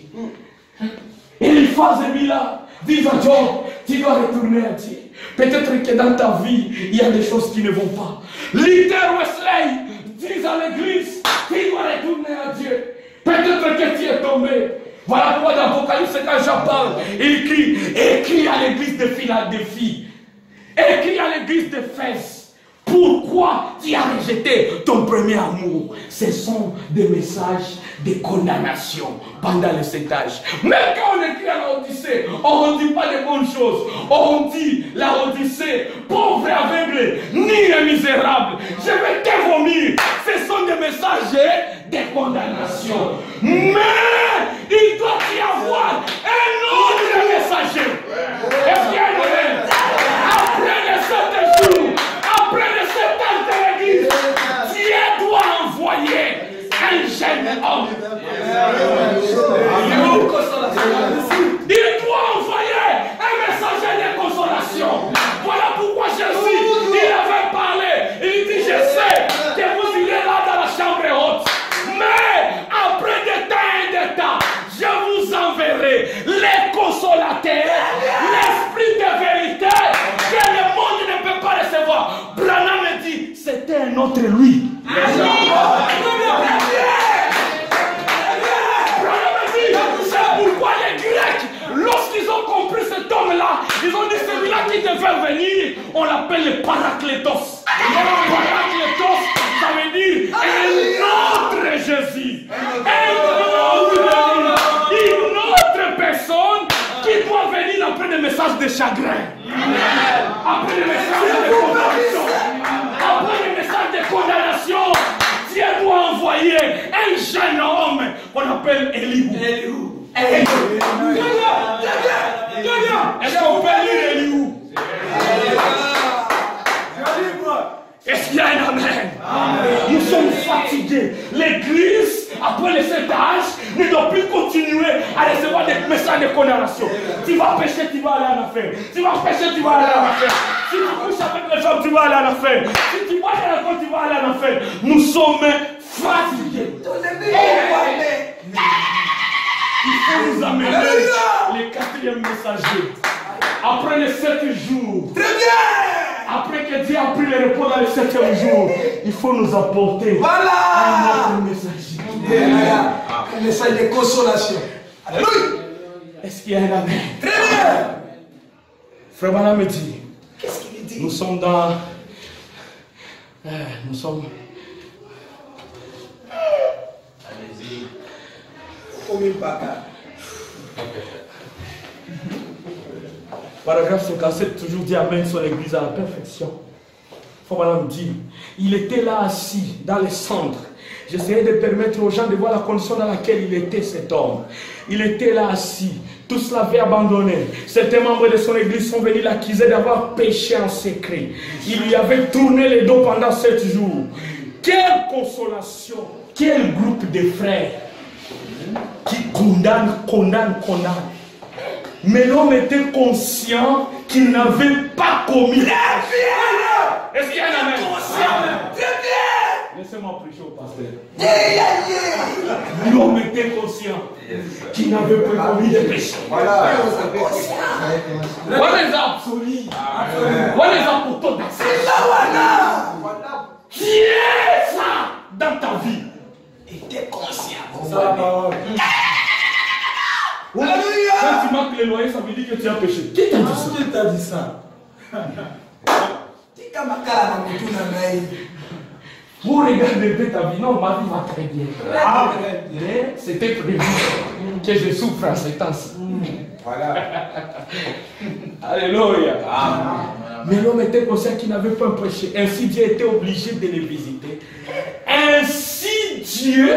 S1: Et Eliphaz et Bila disent à Job, tu dois retourner à Dieu. Peut-être que dans ta vie, il y a des choses qui ne vont pas. Luther Wesley dit à l'église, tu dois retourner à Dieu. Peut-être que tu es tombé. Voilà pourquoi dans l'Apocalypse, quand Jean parle, il crie, écris à l'église de Philadelphie, écris à l'église d'Éphèse. Pourquoi tu as rejeté ton premier amour? Ce sont des messages de condamnation pendant le 7 âges. Même quand on écrit à l'Odyssée, on ne dit pas de bonnes choses. On dit la Odyssée, pauvre et aveugle, ni un misérable. Je vais te vomir. Ce sont des messages de condamnation. Mais il doit y avoir un autre messager. Est-ce qu'il y a un moment? Après les 7 jours, après les 7 ans de l'église, Dieu doit envoyer un jeune homme. Il doit envoyer un messager de consolation. Voilà pourquoi Jésus, il avait parlé. Il dit, je sais que vous irez là dans la chambre haute. Mais après des temps et des temps, je vous enverrai les consolateurs, l'esprit de vérité que le monde ne peut pas recevoir. Branham me dit, c'était un autre lui. C'est pourquoi les Grecs, lorsqu'ils ont compris cet homme-là, ils ont dit, celui-là qui devait venir, on l'appelle le Paraclétos. Paraclétos, ça veut dire un autre Jésus. Une autre personne qui doit venir après des messages de chagrin. Après le message de condamnation, après le message de condamnation, Dieu doit envoyer un jeune homme qu'on appelle Elihu. Est-ce qu'on peut lire Elihu? Est-ce qu'il y a un amen? Nous sommes fatigués. L'église, après le cet âge, ne doit plus continuer à recevoir des messages de condamnation. Tu vas pécher, tu vas aller en enfer. Tu vas pécher, tu vas aller en enfer. Si tu couches avec les femmes, tu vas aller en enfer. Si tu bois de l'alcool, tu vas aller en enfer. Nous sommes fatigués. Il faut nous amener le quatrième messager. Après les 7 jours. Très bien. Après que Dieu a pris le repos dans le 7e jour, il faut nous apporter un autre messager.
S2: Un message de consolation. Alléluia.
S1: Est-ce qu'il y a un amen?
S2: Très bien.
S1: Frère Bana me dit,
S2: Qu'est-ce qu'il dit?
S1: nous sommes dans... nous sommes...
S5: Allez-y.
S1: Paragraphe 57, toujours dit amen sur l'église à la perfection. Frère Bana me dit, il était là assis dans les cendres. J'essayais de permettre aux gens de voir la condition dans laquelle il était, cet homme. Il était là assis. Tous l'avaient abandonné. Certains membres de son église sont venus l'accuser d'avoir péché en secret. Il lui avait tourné le dos pendant 7 jours. Quelle consolation! Quel groupe de frères qui condamnent. Mais l'homme était conscient qu'il n'avait pas commis. Est-ce qu'il y a un amen? Laissez-moi prêcher au pasteur. L'homme était conscient qu'il n'avait pas commis de péché.
S2: Voilà.
S1: What is absolu? What is important?
S2: C'est là, voilà.
S1: Qui est ça dans ta vie?
S2: Était conscient.
S1: Alléluia. Quand tu marques les loyers, ça veut dire que tu as péché. Qui t'a dit ça?
S3: Qui t'a dit ça?
S1: Pour regarder ta vie, non, ma vie va très bien. Mais c'était prévu que je souffre en ces temps-ci.
S2: Voilà.
S1: Alléluia. Mais l'homme était conscient qu'il n'avait pas péché. Ainsi, Dieu était obligé de les visiter. Ainsi, Dieu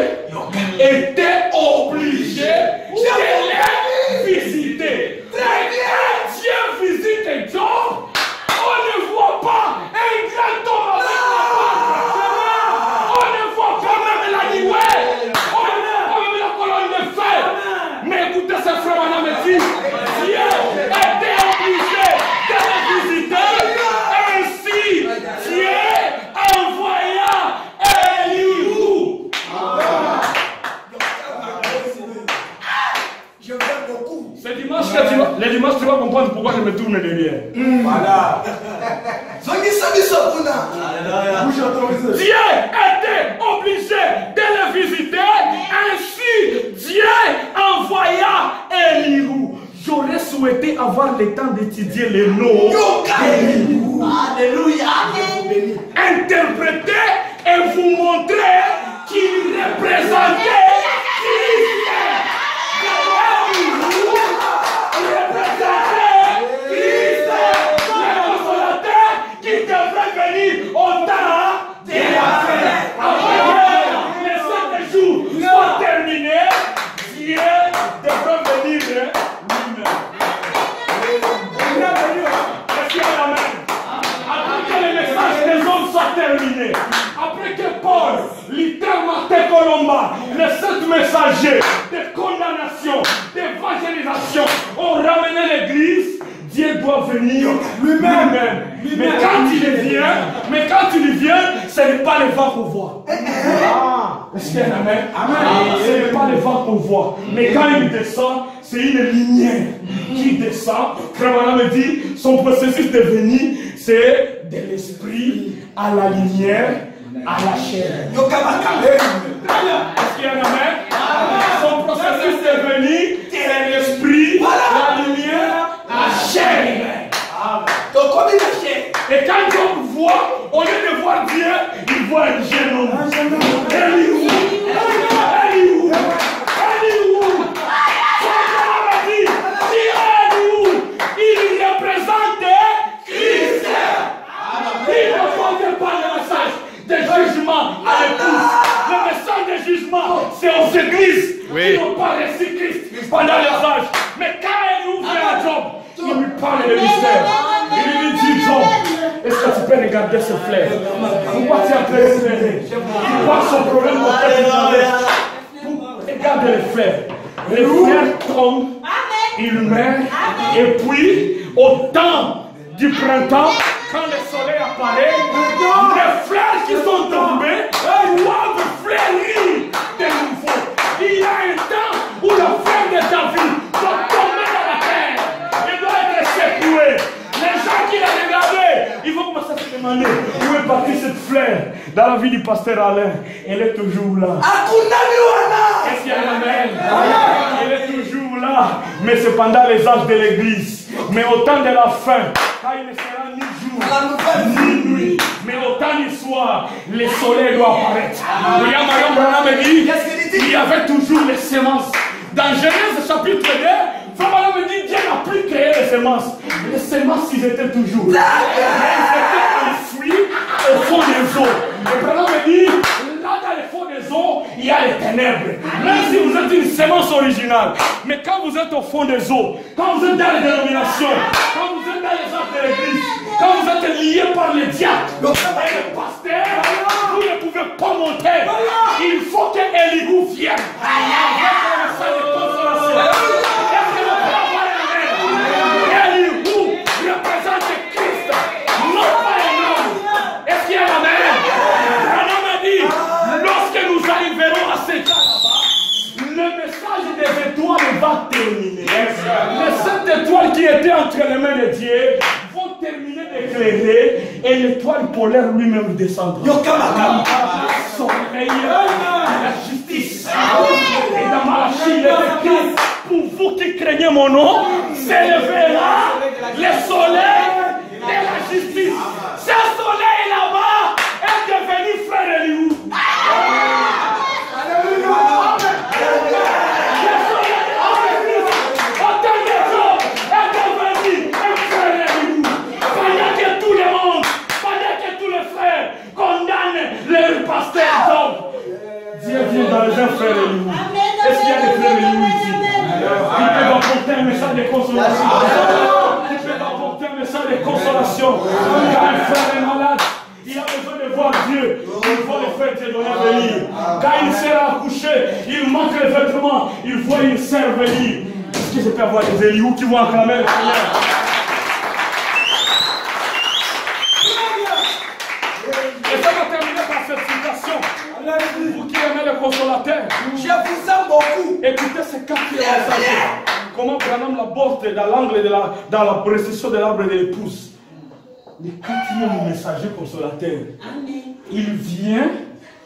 S1: était obligé de les visiter. Très bien. Dieu visite Job. On ne voit pas un grand homme avec la barbe. On ne voit pas même la nuée. On ne voit pas même la colonne de feu. Mais écoutez ce frère, madame, me dit, Dieu était obligé de les visiter. Ainsi, Dieu envoya Elihu.
S2: Je veux beaucoup.
S1: C'est dimanche que les dimanches, tu vas comprendre pourquoi je me tourne derrière.
S2: Voilà.
S1: Dieu était obligé de le visiter. Ainsi, Dieu envoya Elihu. J'aurais souhaité avoir le temps d'étudier les noms d'Elihu.
S3: Alléluia.
S1: Interpréter et vous montrer qu'il représentait Christ. Elihu représentait Christ, le consolateur qui devrait venir au temps de la fin. Après que les 7 jours soient terminés, Dieu devrait venir lui-même. Est-ce qu'il y a l'amen? Après que les messages des hommes soient terminés, après que Paul, littéralement Colomba, les 7 messagers de condamnation, d'évangélisation ont ramené l'église, Dieu doit venir lui-même. Mais quand il vient, ce n'est pas le vent qu'on voit. Est-ce qu'il y a un amen? Ce n'est pas le vent qu'on voit. Mais quand il descend, c'est une lumière qui descend. Frère Madame me dit, son processus de venir, c'est de l'esprit à la lumière, à la chair. Est-ce qu'il y a un amen? Son processus de venir, c'est l'esprit, la lumière, la chair. Et quand Dieu voit, au lieu de voir Dieu, il voit un jeune homme. Elihu. Il représentait c'est aux églises qui n'ont pas reçu Christ pendant les âges. Mais quand il ouvre un job, il lui parle de mystère. Il lui dit, Job, est-ce que tu peux regarder ce frère? Pourquoi tu es en train de pleurer? Tu vois son problème regarde les frères. Les frères tombent, ils meurent, et puis, au temps du printemps, quand le soleil apparaît, les fleurs qui sont tombées doivent fleurir de nouveau. Il y a un temps où la fleur de David doit tomber dans la terre. Il doit être secoué. Les gens qui l'ont regardé, ils vont commencer à se demander où est partie cette fleur. Dans la vie du pasteur Alain, elle est toujours là. Est-ce qu'il y a un amen? Elle est toujours là. Mais c'est pendant les âges de l'église. Mais au temps de la fin, quand il ne sera ni jour, ni nuit, mais au temps du soir, le soleil doit apparaître. Regarde, Mariam Branham me dit, il y avait toujours les semences. Dans Genèse chapitre 2, Frère Branham me dit, Dieu n'a plus créé les semences. Les semences, ils étaient toujours. Ils étaient enfouis au fond des eaux. Et Branham me dit, là dans le fond des eaux, il y a les ténèbres. Même si vous êtes une semence originale. Mais quand vous êtes au fond des eaux, quand vous êtes dans les dénominations, quand vous êtes dans les actes de l'église, quand vous êtes lié par les diacres et le pasteur, vous ne pouvez pas monter. Il faut que Elihu vienne avec un message de consolation. Est-ce que le papa est Elihu représente Christ, non pas un homme. Est-ce qu'il y a un amen? Un homme a dit, lorsque nous arriverons à ce cas là-bas, le message des étoiles va terminer. Les 7 étoiles qui étaient entre les mains de Dieu vont terminer d'éclairer et l'étoile polaire lui-même descendra. Soleil de la justice. Et dans Malachie, il est écrit, pour vous qui craignez mon nom, s'élèvera le soleil de la justice. Ce soleil là-bas est devenu frère Elihu. Le pasteur Job, Dieu vient dans les frères Elihu. Est-ce qu'il y a des frères Elihu ici? Ils peuvent apporter un message de consolation. Ils peuvent apporter un message de consolation. Quand un frère est malade, il a besoin de voir Dieu. Il voit le frère Dieu donner venir. Quand il sert à accoucher, il manque les vêtements. Il voit une sœur venir. Est-ce que je peux avoir des Elihu qui vont acclamer le Seigneur? Et ça va terminer par cette citation. Vous qui aimez le consolateur,
S2: Je vous aime beaucoup.
S1: écoutez ce quatrième message. Comment Branham l'aborde dans l'angle dans la précision de l'arbre de l'épouse. Le quatrième messager consolateur. Il vient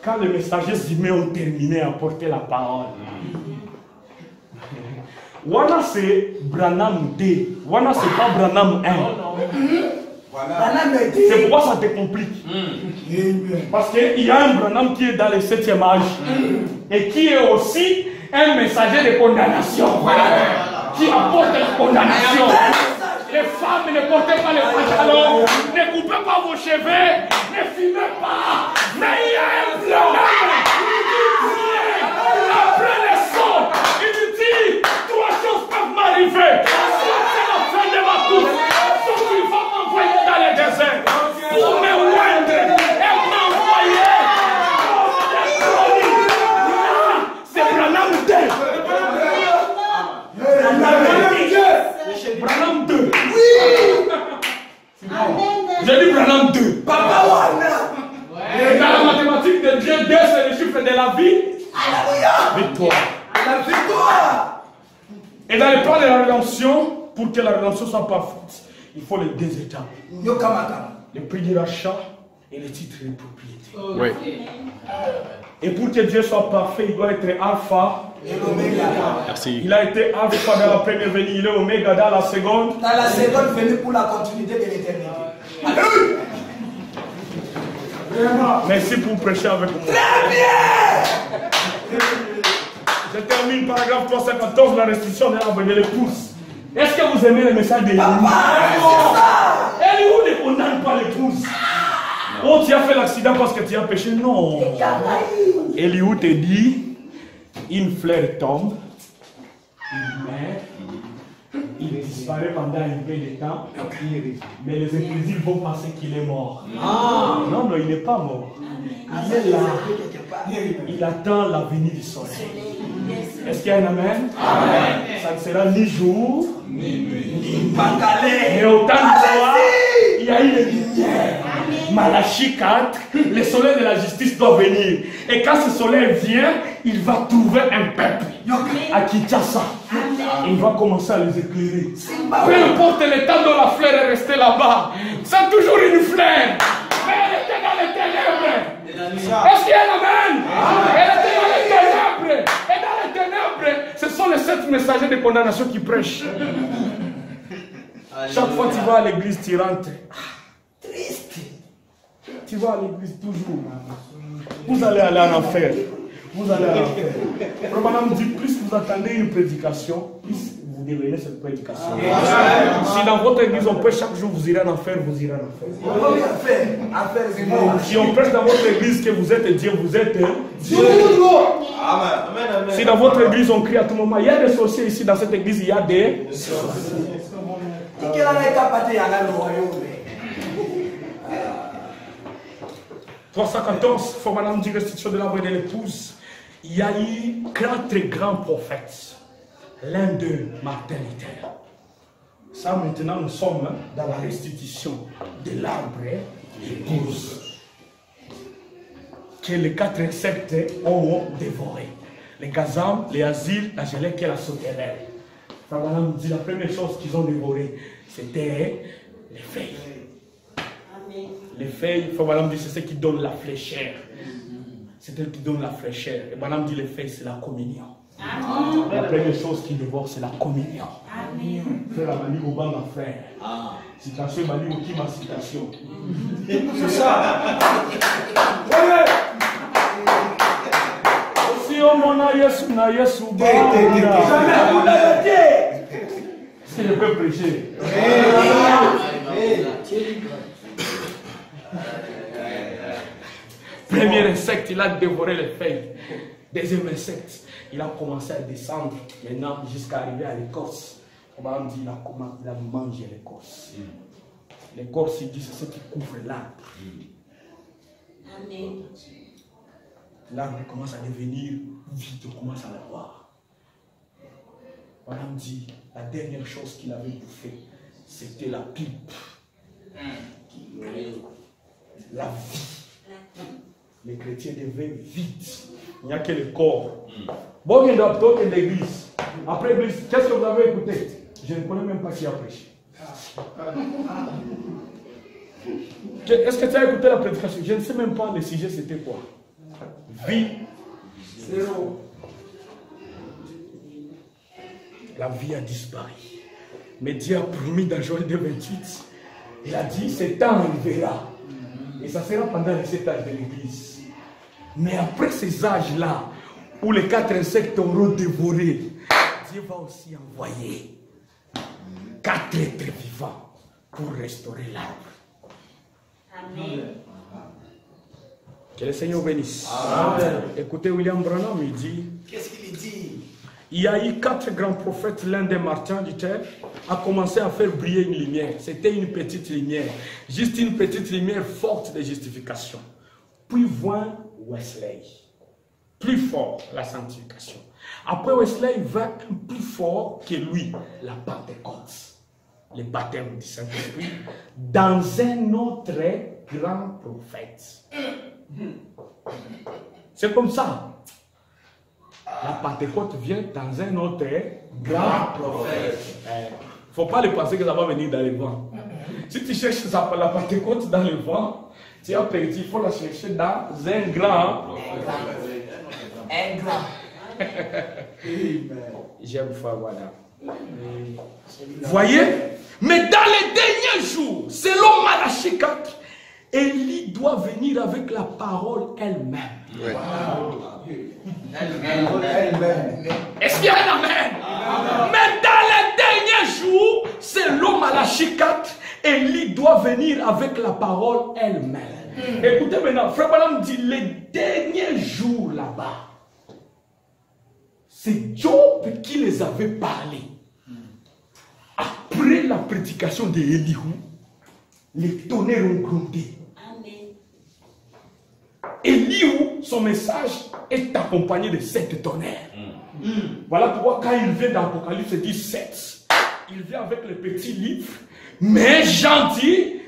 S1: quand les messagers humains ont terminé à porter la parole. Wana c'est Branham D. Wana c'est pas Branham 1. C'est pourquoi ça te complique. Parce qu'il y a un Branham qui est dans le 7e âge et qui est aussi un messager de condamnation. Qui apporte la condamnation. Les femmes, ne portez pas les pantalons, ne coupez pas vos cheveux, ne fumez pas. Mais il y a un Branham qui après les sauts, il dit 3 choses peuvent m'arriver. C'est la fin de ma course. Donc il va m'envoyer dans le désert pour me oindre et m'envoyer comme des chroniques. Là, c'est Branham 2. Branham 2. Oui. J'ai dit Branham 2.
S2: Papa Wana.
S1: Et dans la mathématique de Dieu, 2 c'est le chiffre de la vie.
S2: Alléluia.
S1: Victoire.
S2: La victoire.
S1: Et dans le plan de la rédemption, pour que la rédemption soit parfaite, il faut les 2 étapes. Le prix du rachat et le titre de propriété.
S5: Oui.
S1: Et pour que Dieu soit parfait, il doit être alpha.
S2: Et l'oméga.
S5: Merci.
S1: Il a été alpha dans la première venue, il est oméga dans la seconde.
S2: Dans la seconde venue pour la continuité de l'éternité. Alléluia.
S1: Merci pour prêcher avec moi.
S2: Très bien.
S1: Je termine paragraphe 314, la restriction de l'arbre de l'épouse. Est-ce que vous aimez le message de Elihu? Elihu ne condamne pas l'épouse. Oh, tu as fait l'accident parce que tu as péché. Non. Elihu te dit, Une fleur tombe, il meurt, il disparaît pendant un peu de temps, mais les incrédules vont penser qu'il est mort. Non, non, il n'est pas mort. Il est là. Il attend la venue du soleil. Est-ce qu'il y a un amen? Amen. Ça ne sera ni jour, ni nuit. Mais au temps de Noah, il y a eu les lumières. Malachie 4, le soleil de la justice doit venir. Et quand ce soleil vient, il va trouver un peuple à Kinshasa. Et il va commencer à les éclairer. Peu importe le temps dont la fleur est restée là-bas, c'est toujours une fleur. Mais elle était dans les ténèbres. Est-ce qu'il y a un amen? Elle était dans les ténèbres. Et dans les ténèbres, ce sont les 7 messagers de condamnation qui prêchent. Chaque fois que tu vas à l'église, tu rentres. Triste. Tu vas à l'église toujours. Vous allez aller en enfer. Vous allez aller en enfer. Madame dit, plus vous attendez une prédication, plus vous devenez cette prédication. Si dans votre église on prêche chaque jour, vous irez en enfer, vous irez en enfer. Si on prêche dans votre église que vous êtes Dieu, vous êtes Dieu. Si dans votre église on crie à tout moment, il y a des sorciers ici, dans cette église il y a des sorciers. 314, faut madame dire restitution de l'arbre et de l'épouse. Il y a eu 4 grands prophètes. L'un d'eux, Martin Luther. Ça maintenant nous sommes dans la restitution de l'arbre et de l'épouse. Que les 4 insectes ont dévoré. Les gazam, les asiles, la gelée et la sauterelle. Madame dit la première chose qu'ils ont dévoré, c'était les feuilles. Amen. Les feuilles, madame dit, c'est ce qui donne la fraîcheur. C'est elle qui donne la fraîcheur. Et madame dit, les feuilles, c'est la communion. Amen. La première chose qui dévore, c'est la communion. Amen. Frère Amani Obama, frère. Citation, Mali Okima, citation. C'est ça. Si on m'en a yesu na yesu ba. Si je peux prêcher. Premier insecte, il a dévoré les feuilles. Deuxième insecte, il a commencé à descendre maintenant jusqu'à arriver à l'écorce. On va dire il a mangé l'écorce. L'écorce, il dit c'est ce qui couvre l'arbre. Amen. L'arbre commence à devenir vide, on commence à le voir. On a dit la dernière chose qu'il avait bouffé, c'était la pipe. La vie. Les chrétiens devaient vides. Il n'y a que le corps. Bon, il y a d'autres l'église. Après l'église, qu'est-ce que vous avez écouté? Je ne connais même pas qui a prêché. Est-ce que tu as écouté la prédication? Je ne sais même pas le sujet, c'était quoi. Vie. Zéro. La vie a disparu. Mais Dieu a promis dans Joël 2:28. Il a dit, ce temps arrivera. Et ça sera pendant les 7 âges de l'église. Mais après ces âges-là, où les 4 insectes auront dévoré, Dieu va aussi envoyer 4 êtres vivants pour restaurer l'arbre. Amen. Que le Seigneur bénisse. Amen. Écoutez, William Branham, il dit,
S2: qu'est-ce qu'il dit?
S1: Il y a eu 4 grands prophètes. L'un des Martin Luther a commencé à faire briller une lumière. C'était une petite lumière. Juste une petite lumière forte de justification. Puis vint Wesley. Plus fort, la sanctification. Après Wesley, vint un plus fort que lui, la Pentecôte. Le baptême du Saint-Esprit. Dans un autre grand prophète. C'est comme ça. La Pentecôte vient dans un autre grand prophète. Il ne faut pas le penser que ça va venir dans le vent. Si tu cherches la Pentecôte dans le vent, tu as perdu. Il faut la chercher dans un grand prophète.
S2: Un grand.
S1: J'aime faire, voilà. Voyez? Mais dans les derniers jours, selon Malachie 4, Élie doit venir avec la parole elle-même. Ouais. Wow. Est-ce qu'il y a un amen? Mais dans les derniers jours, selon Malachie 4, Élie doit venir avec la parole elle-même. Écoutez maintenant, Frère Branham dit les derniers jours là-bas. c'est Job qui les avait parlé. Après la prédication d'Élihu, les tonnerres ont grondé. Élihu, son message est accompagné de 7 tonnerres. Voilà pourquoi quand il vient dans l'Apocalypse, il dit 7. Il vient avec le petit livre. Mais Jean dit,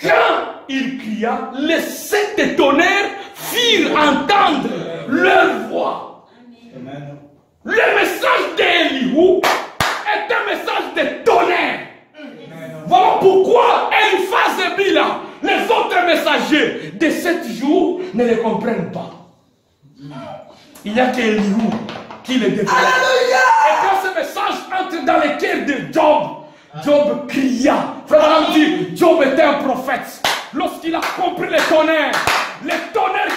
S1: quand il cria, les 7 tonnerres firent entendre leur voix. Amen. Le message d'Élihu est un message de tonnerre. Voilà pourquoi Eliphaz et Bila, les autres messagers de 7 jours, ne les comprennent pas. Il n'y a qu'Élihu qui les développe. Et quand ce message entre dans le cœur de Job, Job cria. Frère Branham dit, Job était un prophète. Lorsqu'il a compris les tonnerres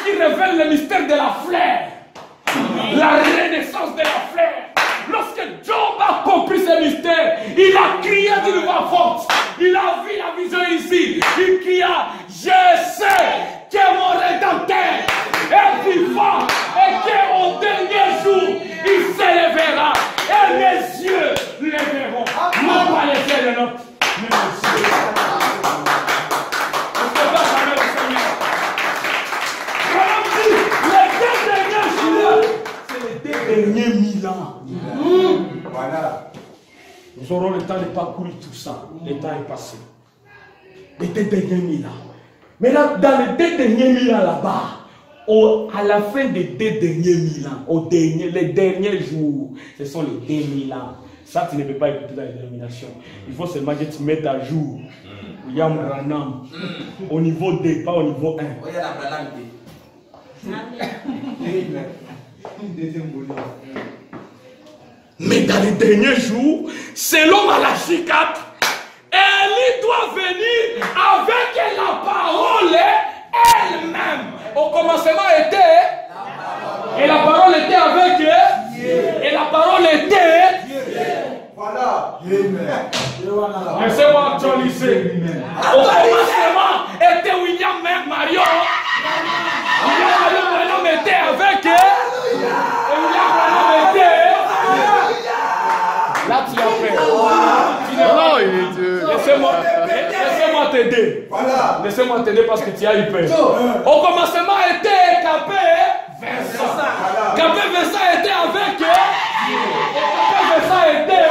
S1: qui révèlent le mystère de la fleur, la renaissance de la fleur. Lorsque Job a compris ce mystère, il a crié d'une voix forte. Il a vu la vision ici. Il cria, je sais que mon Rédempteur est vivant et qu'au dernier jour, il s'élèvera. Et mes yeux le verront. Non pas les yeux de notre, mais mes yeux. On se bat avec le Seigneur. Les 2 derniers jours, c'est les 2 derniers 1000 ans. Voilà. Nous aurons le temps de parcourir tout ça. Le temps est passé. Les 2 derniers 1000 ans. Maintenant, dans les 2 derniers 1000 ans là-bas, à la fin des 2 derniers 1000 ans, les derniers jours, ce sont les 2000 ans. Ça, tu ne peux pas écouter la dénomination. Il faut seulement que tu mettes à jour William Branham au niveau 2, pas au niveau 1. Mais dans les derniers jours, selon Malachie 4, Élie doit venir avec la parole elle-même. Au commencement était, et la parole était avec eux, et la parole était. Voilà. Laissez-moi actualiser. Au commencement était William Marion. William Marion était avec eux, et William Marion était. Là, tu as fait. Laissez-moi t'aider. Voilà. Laissez-moi t'aider parce que tu as eu peur. Au commencement était Capé Vincent. Capé Vincent était avec eux. Et Capé Vincent était.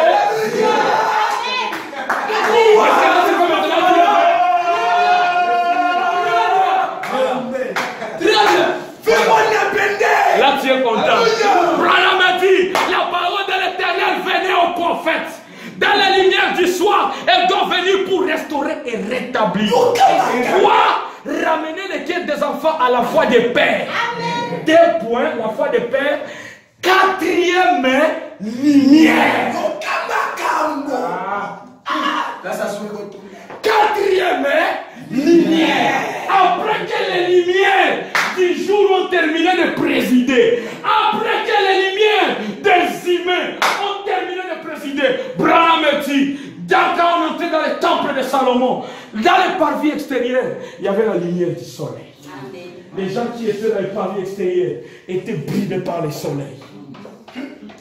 S1: Là, tu es content. Branham a dit, la parole de l'Éternel venait au prophète. Dans la lumière du soir, elle doit venir pour restaurer et rétablir. Quoi? Ramener les cœurs des enfants à la foi des pères. 2 points, la foi des pères. 4e lumière. 4e lumière. Après que les lumières du jour ont terminé de présider, après que les lumières des humains ont terminé de présider, Branham dit, quand on entrait dans le temple de Salomon, dans les parvis extérieurs, il y avait la lumière du soleil. Les gens qui étaient dans les parvis extérieurs étaient bridés par le soleil.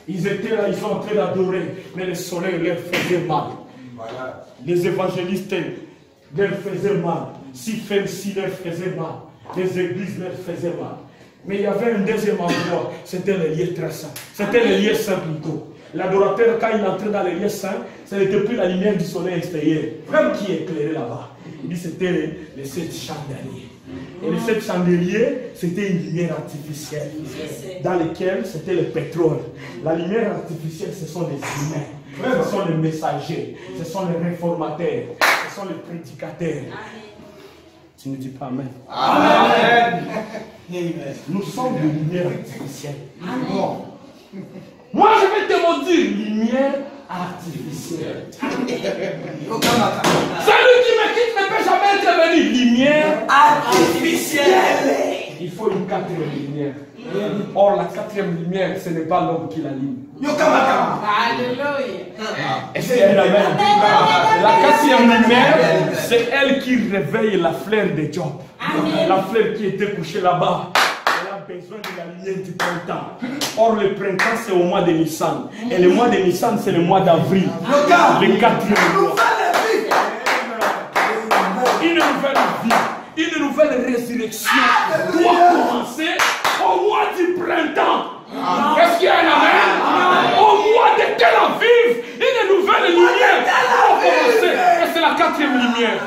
S1: Ils étaient là, ils sont en train d'adorer, mais le soleil leur faisait mal. Les évangélistes leur faisaient mal. Si leur faisait mal. Les églises leur faisaient mal. Mais il y avait un deuxième endroit, c'était le lieu très saint. C'était le lieu saint plutôt. L'adorateur, quand il entrait dans le lieu saint, ce n'était plus la lumière du soleil extérieur, même qui éclairait là-bas. Il dit c'était les 7 chandeliers. Et les 7 chandeliers, c'était une lumière artificielle dans laquelle c'était le pétrole. La lumière artificielle, ce sont les humains, ce sont les messagers, ce sont les réformateurs, ce sont les prédicateurs. Tu ne dis pas Amen. Amen. Nous sommes des lumières artificielles. Amen. Moi, je vais te dire lumière artificielle. Celui qui me quitte ne peut jamais être venu. Lumière artificielle. Il faut une 4e lumière. Or, la 4e lumière, ce n'est pas l'homme qui l'allume. Alléluia. Est-ce qu'il y a une amen? La 4e lumière, c'est elle qui réveille la fleur de Job. La fleur qui était couchée là-bas. Elle a besoin de la lumière du printemps. Or, le printemps, c'est au mois de Nissan. Et le mois de Nissan, c'est le mois d'avril. Le 4e mois. Une nouvelle vie, une nouvelle résurrection doit commencer au mois du printemps. Est-ce qu'il y a un amen? Au mois de Tel Aviv, une nouvelle lumière doit commencer. Et c'est la 4e lumière.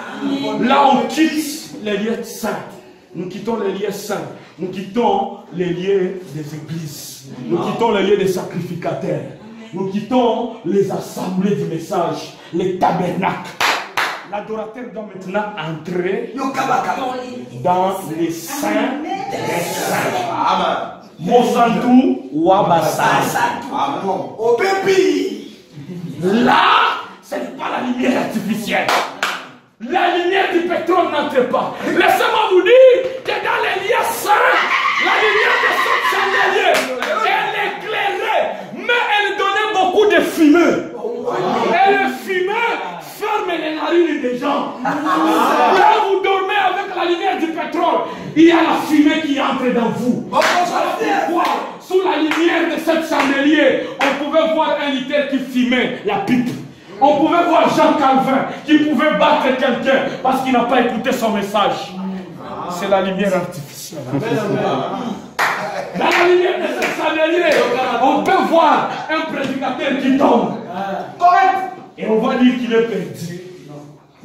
S1: Là, on quitte les lieux saints. Nous quittons les lieux saints. Nous quittons les lieux des églises. Nous quittons les lieux des sacrificateurs. Nous quittons les assemblées du message, les tabernacles. L'adorateur doit maintenant entrer dans les saints des saints. Mozantou Wabasa.
S2: Au pépi.
S1: Là, ce n'est pas la lumière artificielle. La lumière du pétrole n'entre pas. Laissez-moi vous dire que dans les lieux saints, la lumière de ce chandelier, elle éclairait, mais elle donnait beaucoup de fumée. Et le fumée ferme les narines des gens. Quand vous dormez avec la lumière du pétrole, il y a la fumée qui entre dans vous. Pourquoi? Sous la lumière de ce chandelier, on pouvait voir un litre qui fumait la pipe. On pouvait voir Jean Calvin qui pouvait battre quelqu'un parce qu'il n'a pas écouté son message. C'est la lumière artificielle. Dans la lumière de ce chandelier, on peut voir un prédicateur qui tombe. Correct. Et on va dire qu'il est perdu.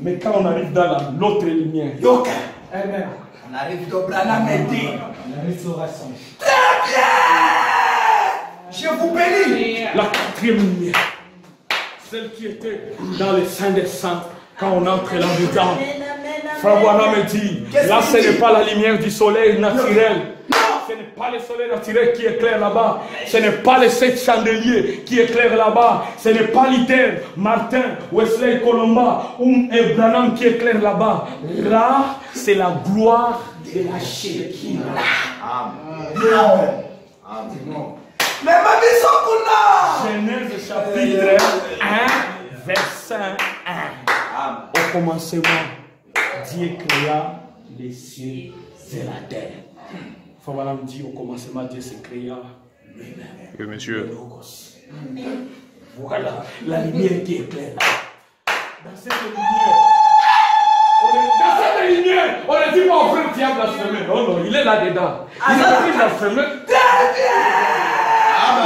S1: Mais quand on arrive dans l'autre lumière,
S2: on arrive dans Branham et dit. Très bien. Je vous bénis.
S1: La 4e lumière, celle qui était dans les saints des saints, quand on entre là-dedans, Frère Branham me dit, là ce n'est pas la lumière du soleil naturel. Ce n'est pas le soleil naturel qui éclaire là-bas. Ce n'est pas les 7 chandeliers qui éclairent là-bas. Ce n'est pas Luther, Martin, Wesley, Colomba ou Branham qui éclaire là-bas. Là, c'est la gloire de la Shekinah.
S2: Amen. Mais ma vie sont
S1: Genèse chapitre 1, verset 1. Au commencement, Dieu créa les cieux et la terre. Frère dit au commencement, Dieu se créa lui-même.
S6: Oui, monsieur.
S1: Voilà la lumière qui éclaire. Dans cette lumière, on ne dit pas au frère qui a blasphémé. Non, non, il est là-dedans. Il a pris blasphémé.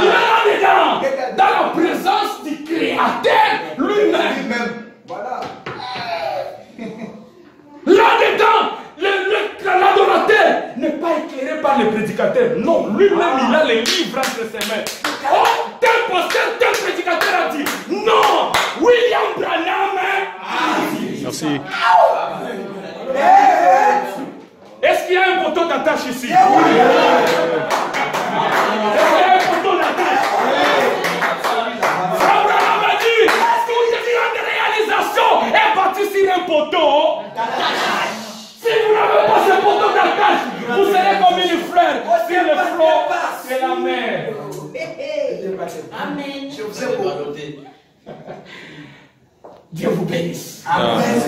S1: Il est là-dedans. Dans la présence du Créateur lui-même.
S2: Voilà.
S1: Là-dedans, l'adorateur n'est pas éclairé par le prédicateur. Non, lui-même, il a les livres entre ses mains. Oh, tel pasteur, tel prédicateur a dit. Non, William Branham a dit.
S6: Merci.
S1: Est-ce qu'il y a un poteau d'attache ici? Est-ce qu'il y a un poteau d'attache? Abraham a dit, toute grande réalisation est bâtie sur un poteau d'attache. Si vous n'avez pas ce poteau d'attache, vous serez comme une fleur sur le flot de la mer.
S4: Amen.
S2: Je vous ai
S3: noté.
S1: Dieu vous bénisse.
S2: Amen.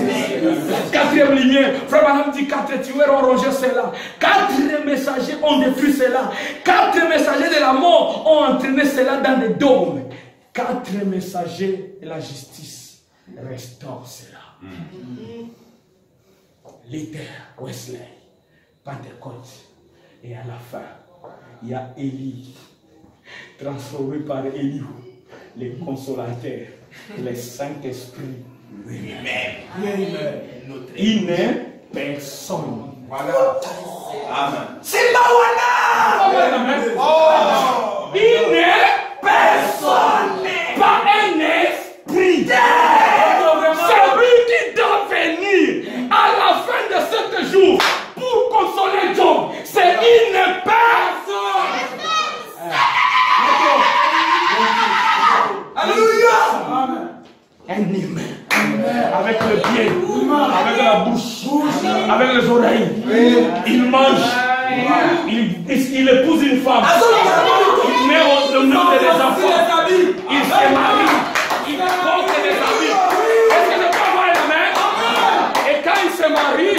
S1: 4e lumière. Frère Branham dit 4 tueurs ont rongé cela. 4 messagers ont détruit cela. 4 messagers de la mort ont entraîné cela dans des dômes. 4 messagers de la justice restaurent cela. Luther, Wesley, Pentecôte. Et à la fin, il y a Élie, transformé par Élie, les consolateurs, le Saint-Esprit lui-même. Il n'est personne.
S2: Voilà.
S3: Amen.
S2: C'est Mawana.
S1: Il n'est personne. Pas un esprit. C'est lui qui doit venir à la fin de 7 jours pour consoler Job. C'est une personne.
S2: Alléluia.
S1: Un humain. Avec le pied, avec la bouche, avec les oreilles. Il mange. Il épouse une femme. Il met le nom des enfants. Il se marie. Il porte des habits. Est-ce que c'est pas vrai, amen? Et quand il se marie,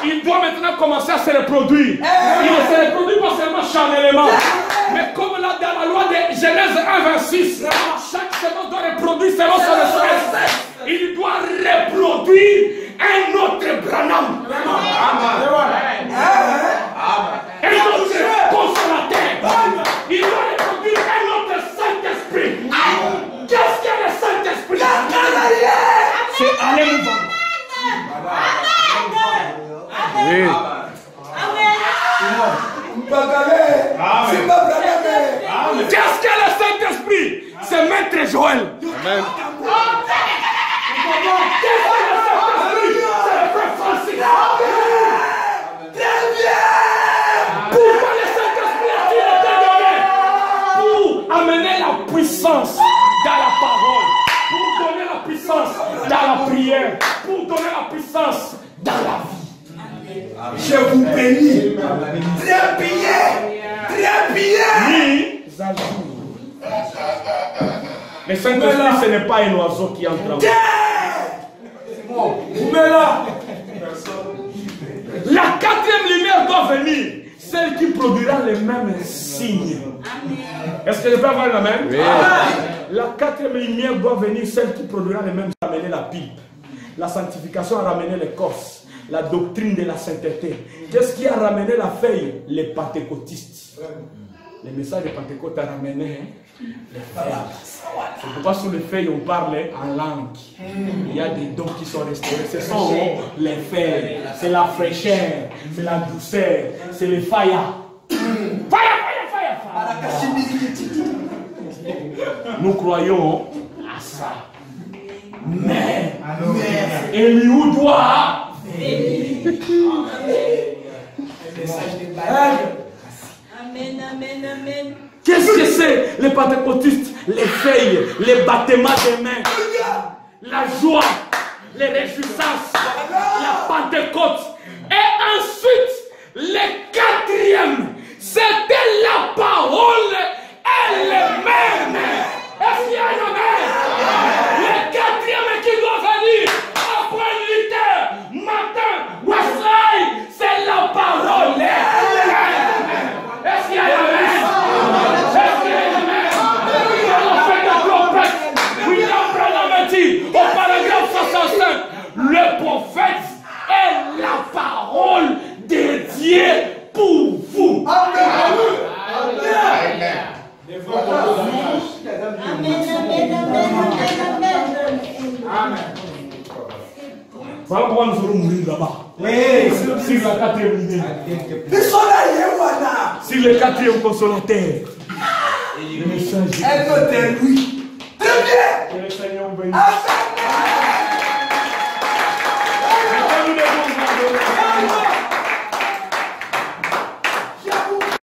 S1: il doit maintenant commencer à se reproduire. Il ne se reproduit pas seulement charnellement. Mais comme là dans la loi de Genèse 1:26, chaque semence doit reproduire selon son espèce. Il doit reproduire un autre Branham. Un autre consolateur. Il doit reproduire un autre Saint-Esprit. Qu'est-ce que le Saint-Esprit? C'est aller mouvant. Oui. Qu'est-ce que le Saint-Esprit? C'est Maître Joël. Amen. Qu'est-ce que le Saint-Esprit? C'est le Frère Francis. Très bien. Pourquoi le Saint-Esprit a-t-il été donné? Pour amener la puissance dans la parole, pour donner la puissance dans la prière, pour donner la puissance dans la vie.
S2: Je vous bénis. Très bien. Très bien.
S1: Mis à jour. Le Saint-Esprit, ce n'est pas un oiseau qui entre en vous. La quatrième lumière doit venir. Celle qui produira les mêmes signes. Est-ce que je peux avoir la même? Oui. La quatrième lumière doit venir. Celle qui produira les mêmes. Ramener la pipe. La sanctification a ramené l'écorce. La doctrine de la sainteté. Qu'est-ce qui a ramené la feuille? Les pentecôtistes. Le message de Pentecôte a ramené les feuilles. C'est pourquoi sur les feuilles on parle en langue. Il y a des dons qui sont restaurés. Ce sont les feuilles. C'est la fraîcheur. C'est la douceur. C'est le fire. Fire. Nous croyons à ça. Mais Eliou doit.
S4: Amen.
S1: Qu'est-ce que c'est les pentecôtistes? Les feuilles, les battements des mains, la joie, les réjouissances, la Pentecôte. Et ensuite, le quatrième, c'était la parole elle-même. Est-ce qu'il y a un amen? Le quatrième qui doit venir après 8 heures, matin, Wesley, c'est la parole elle-même. Est-ce qu'il y a un amen? Au paragraphe 65, le prophète est la parole de Dieu pour vous.
S4: Amen.
S1: Voilà pourquoi nous allons mourir là-bas. Sur la quatrième ligne. Sur le quatrième consolateur. Le message.
S2: Elle note lui. Très bien.
S1: Que le Seigneur bénisse.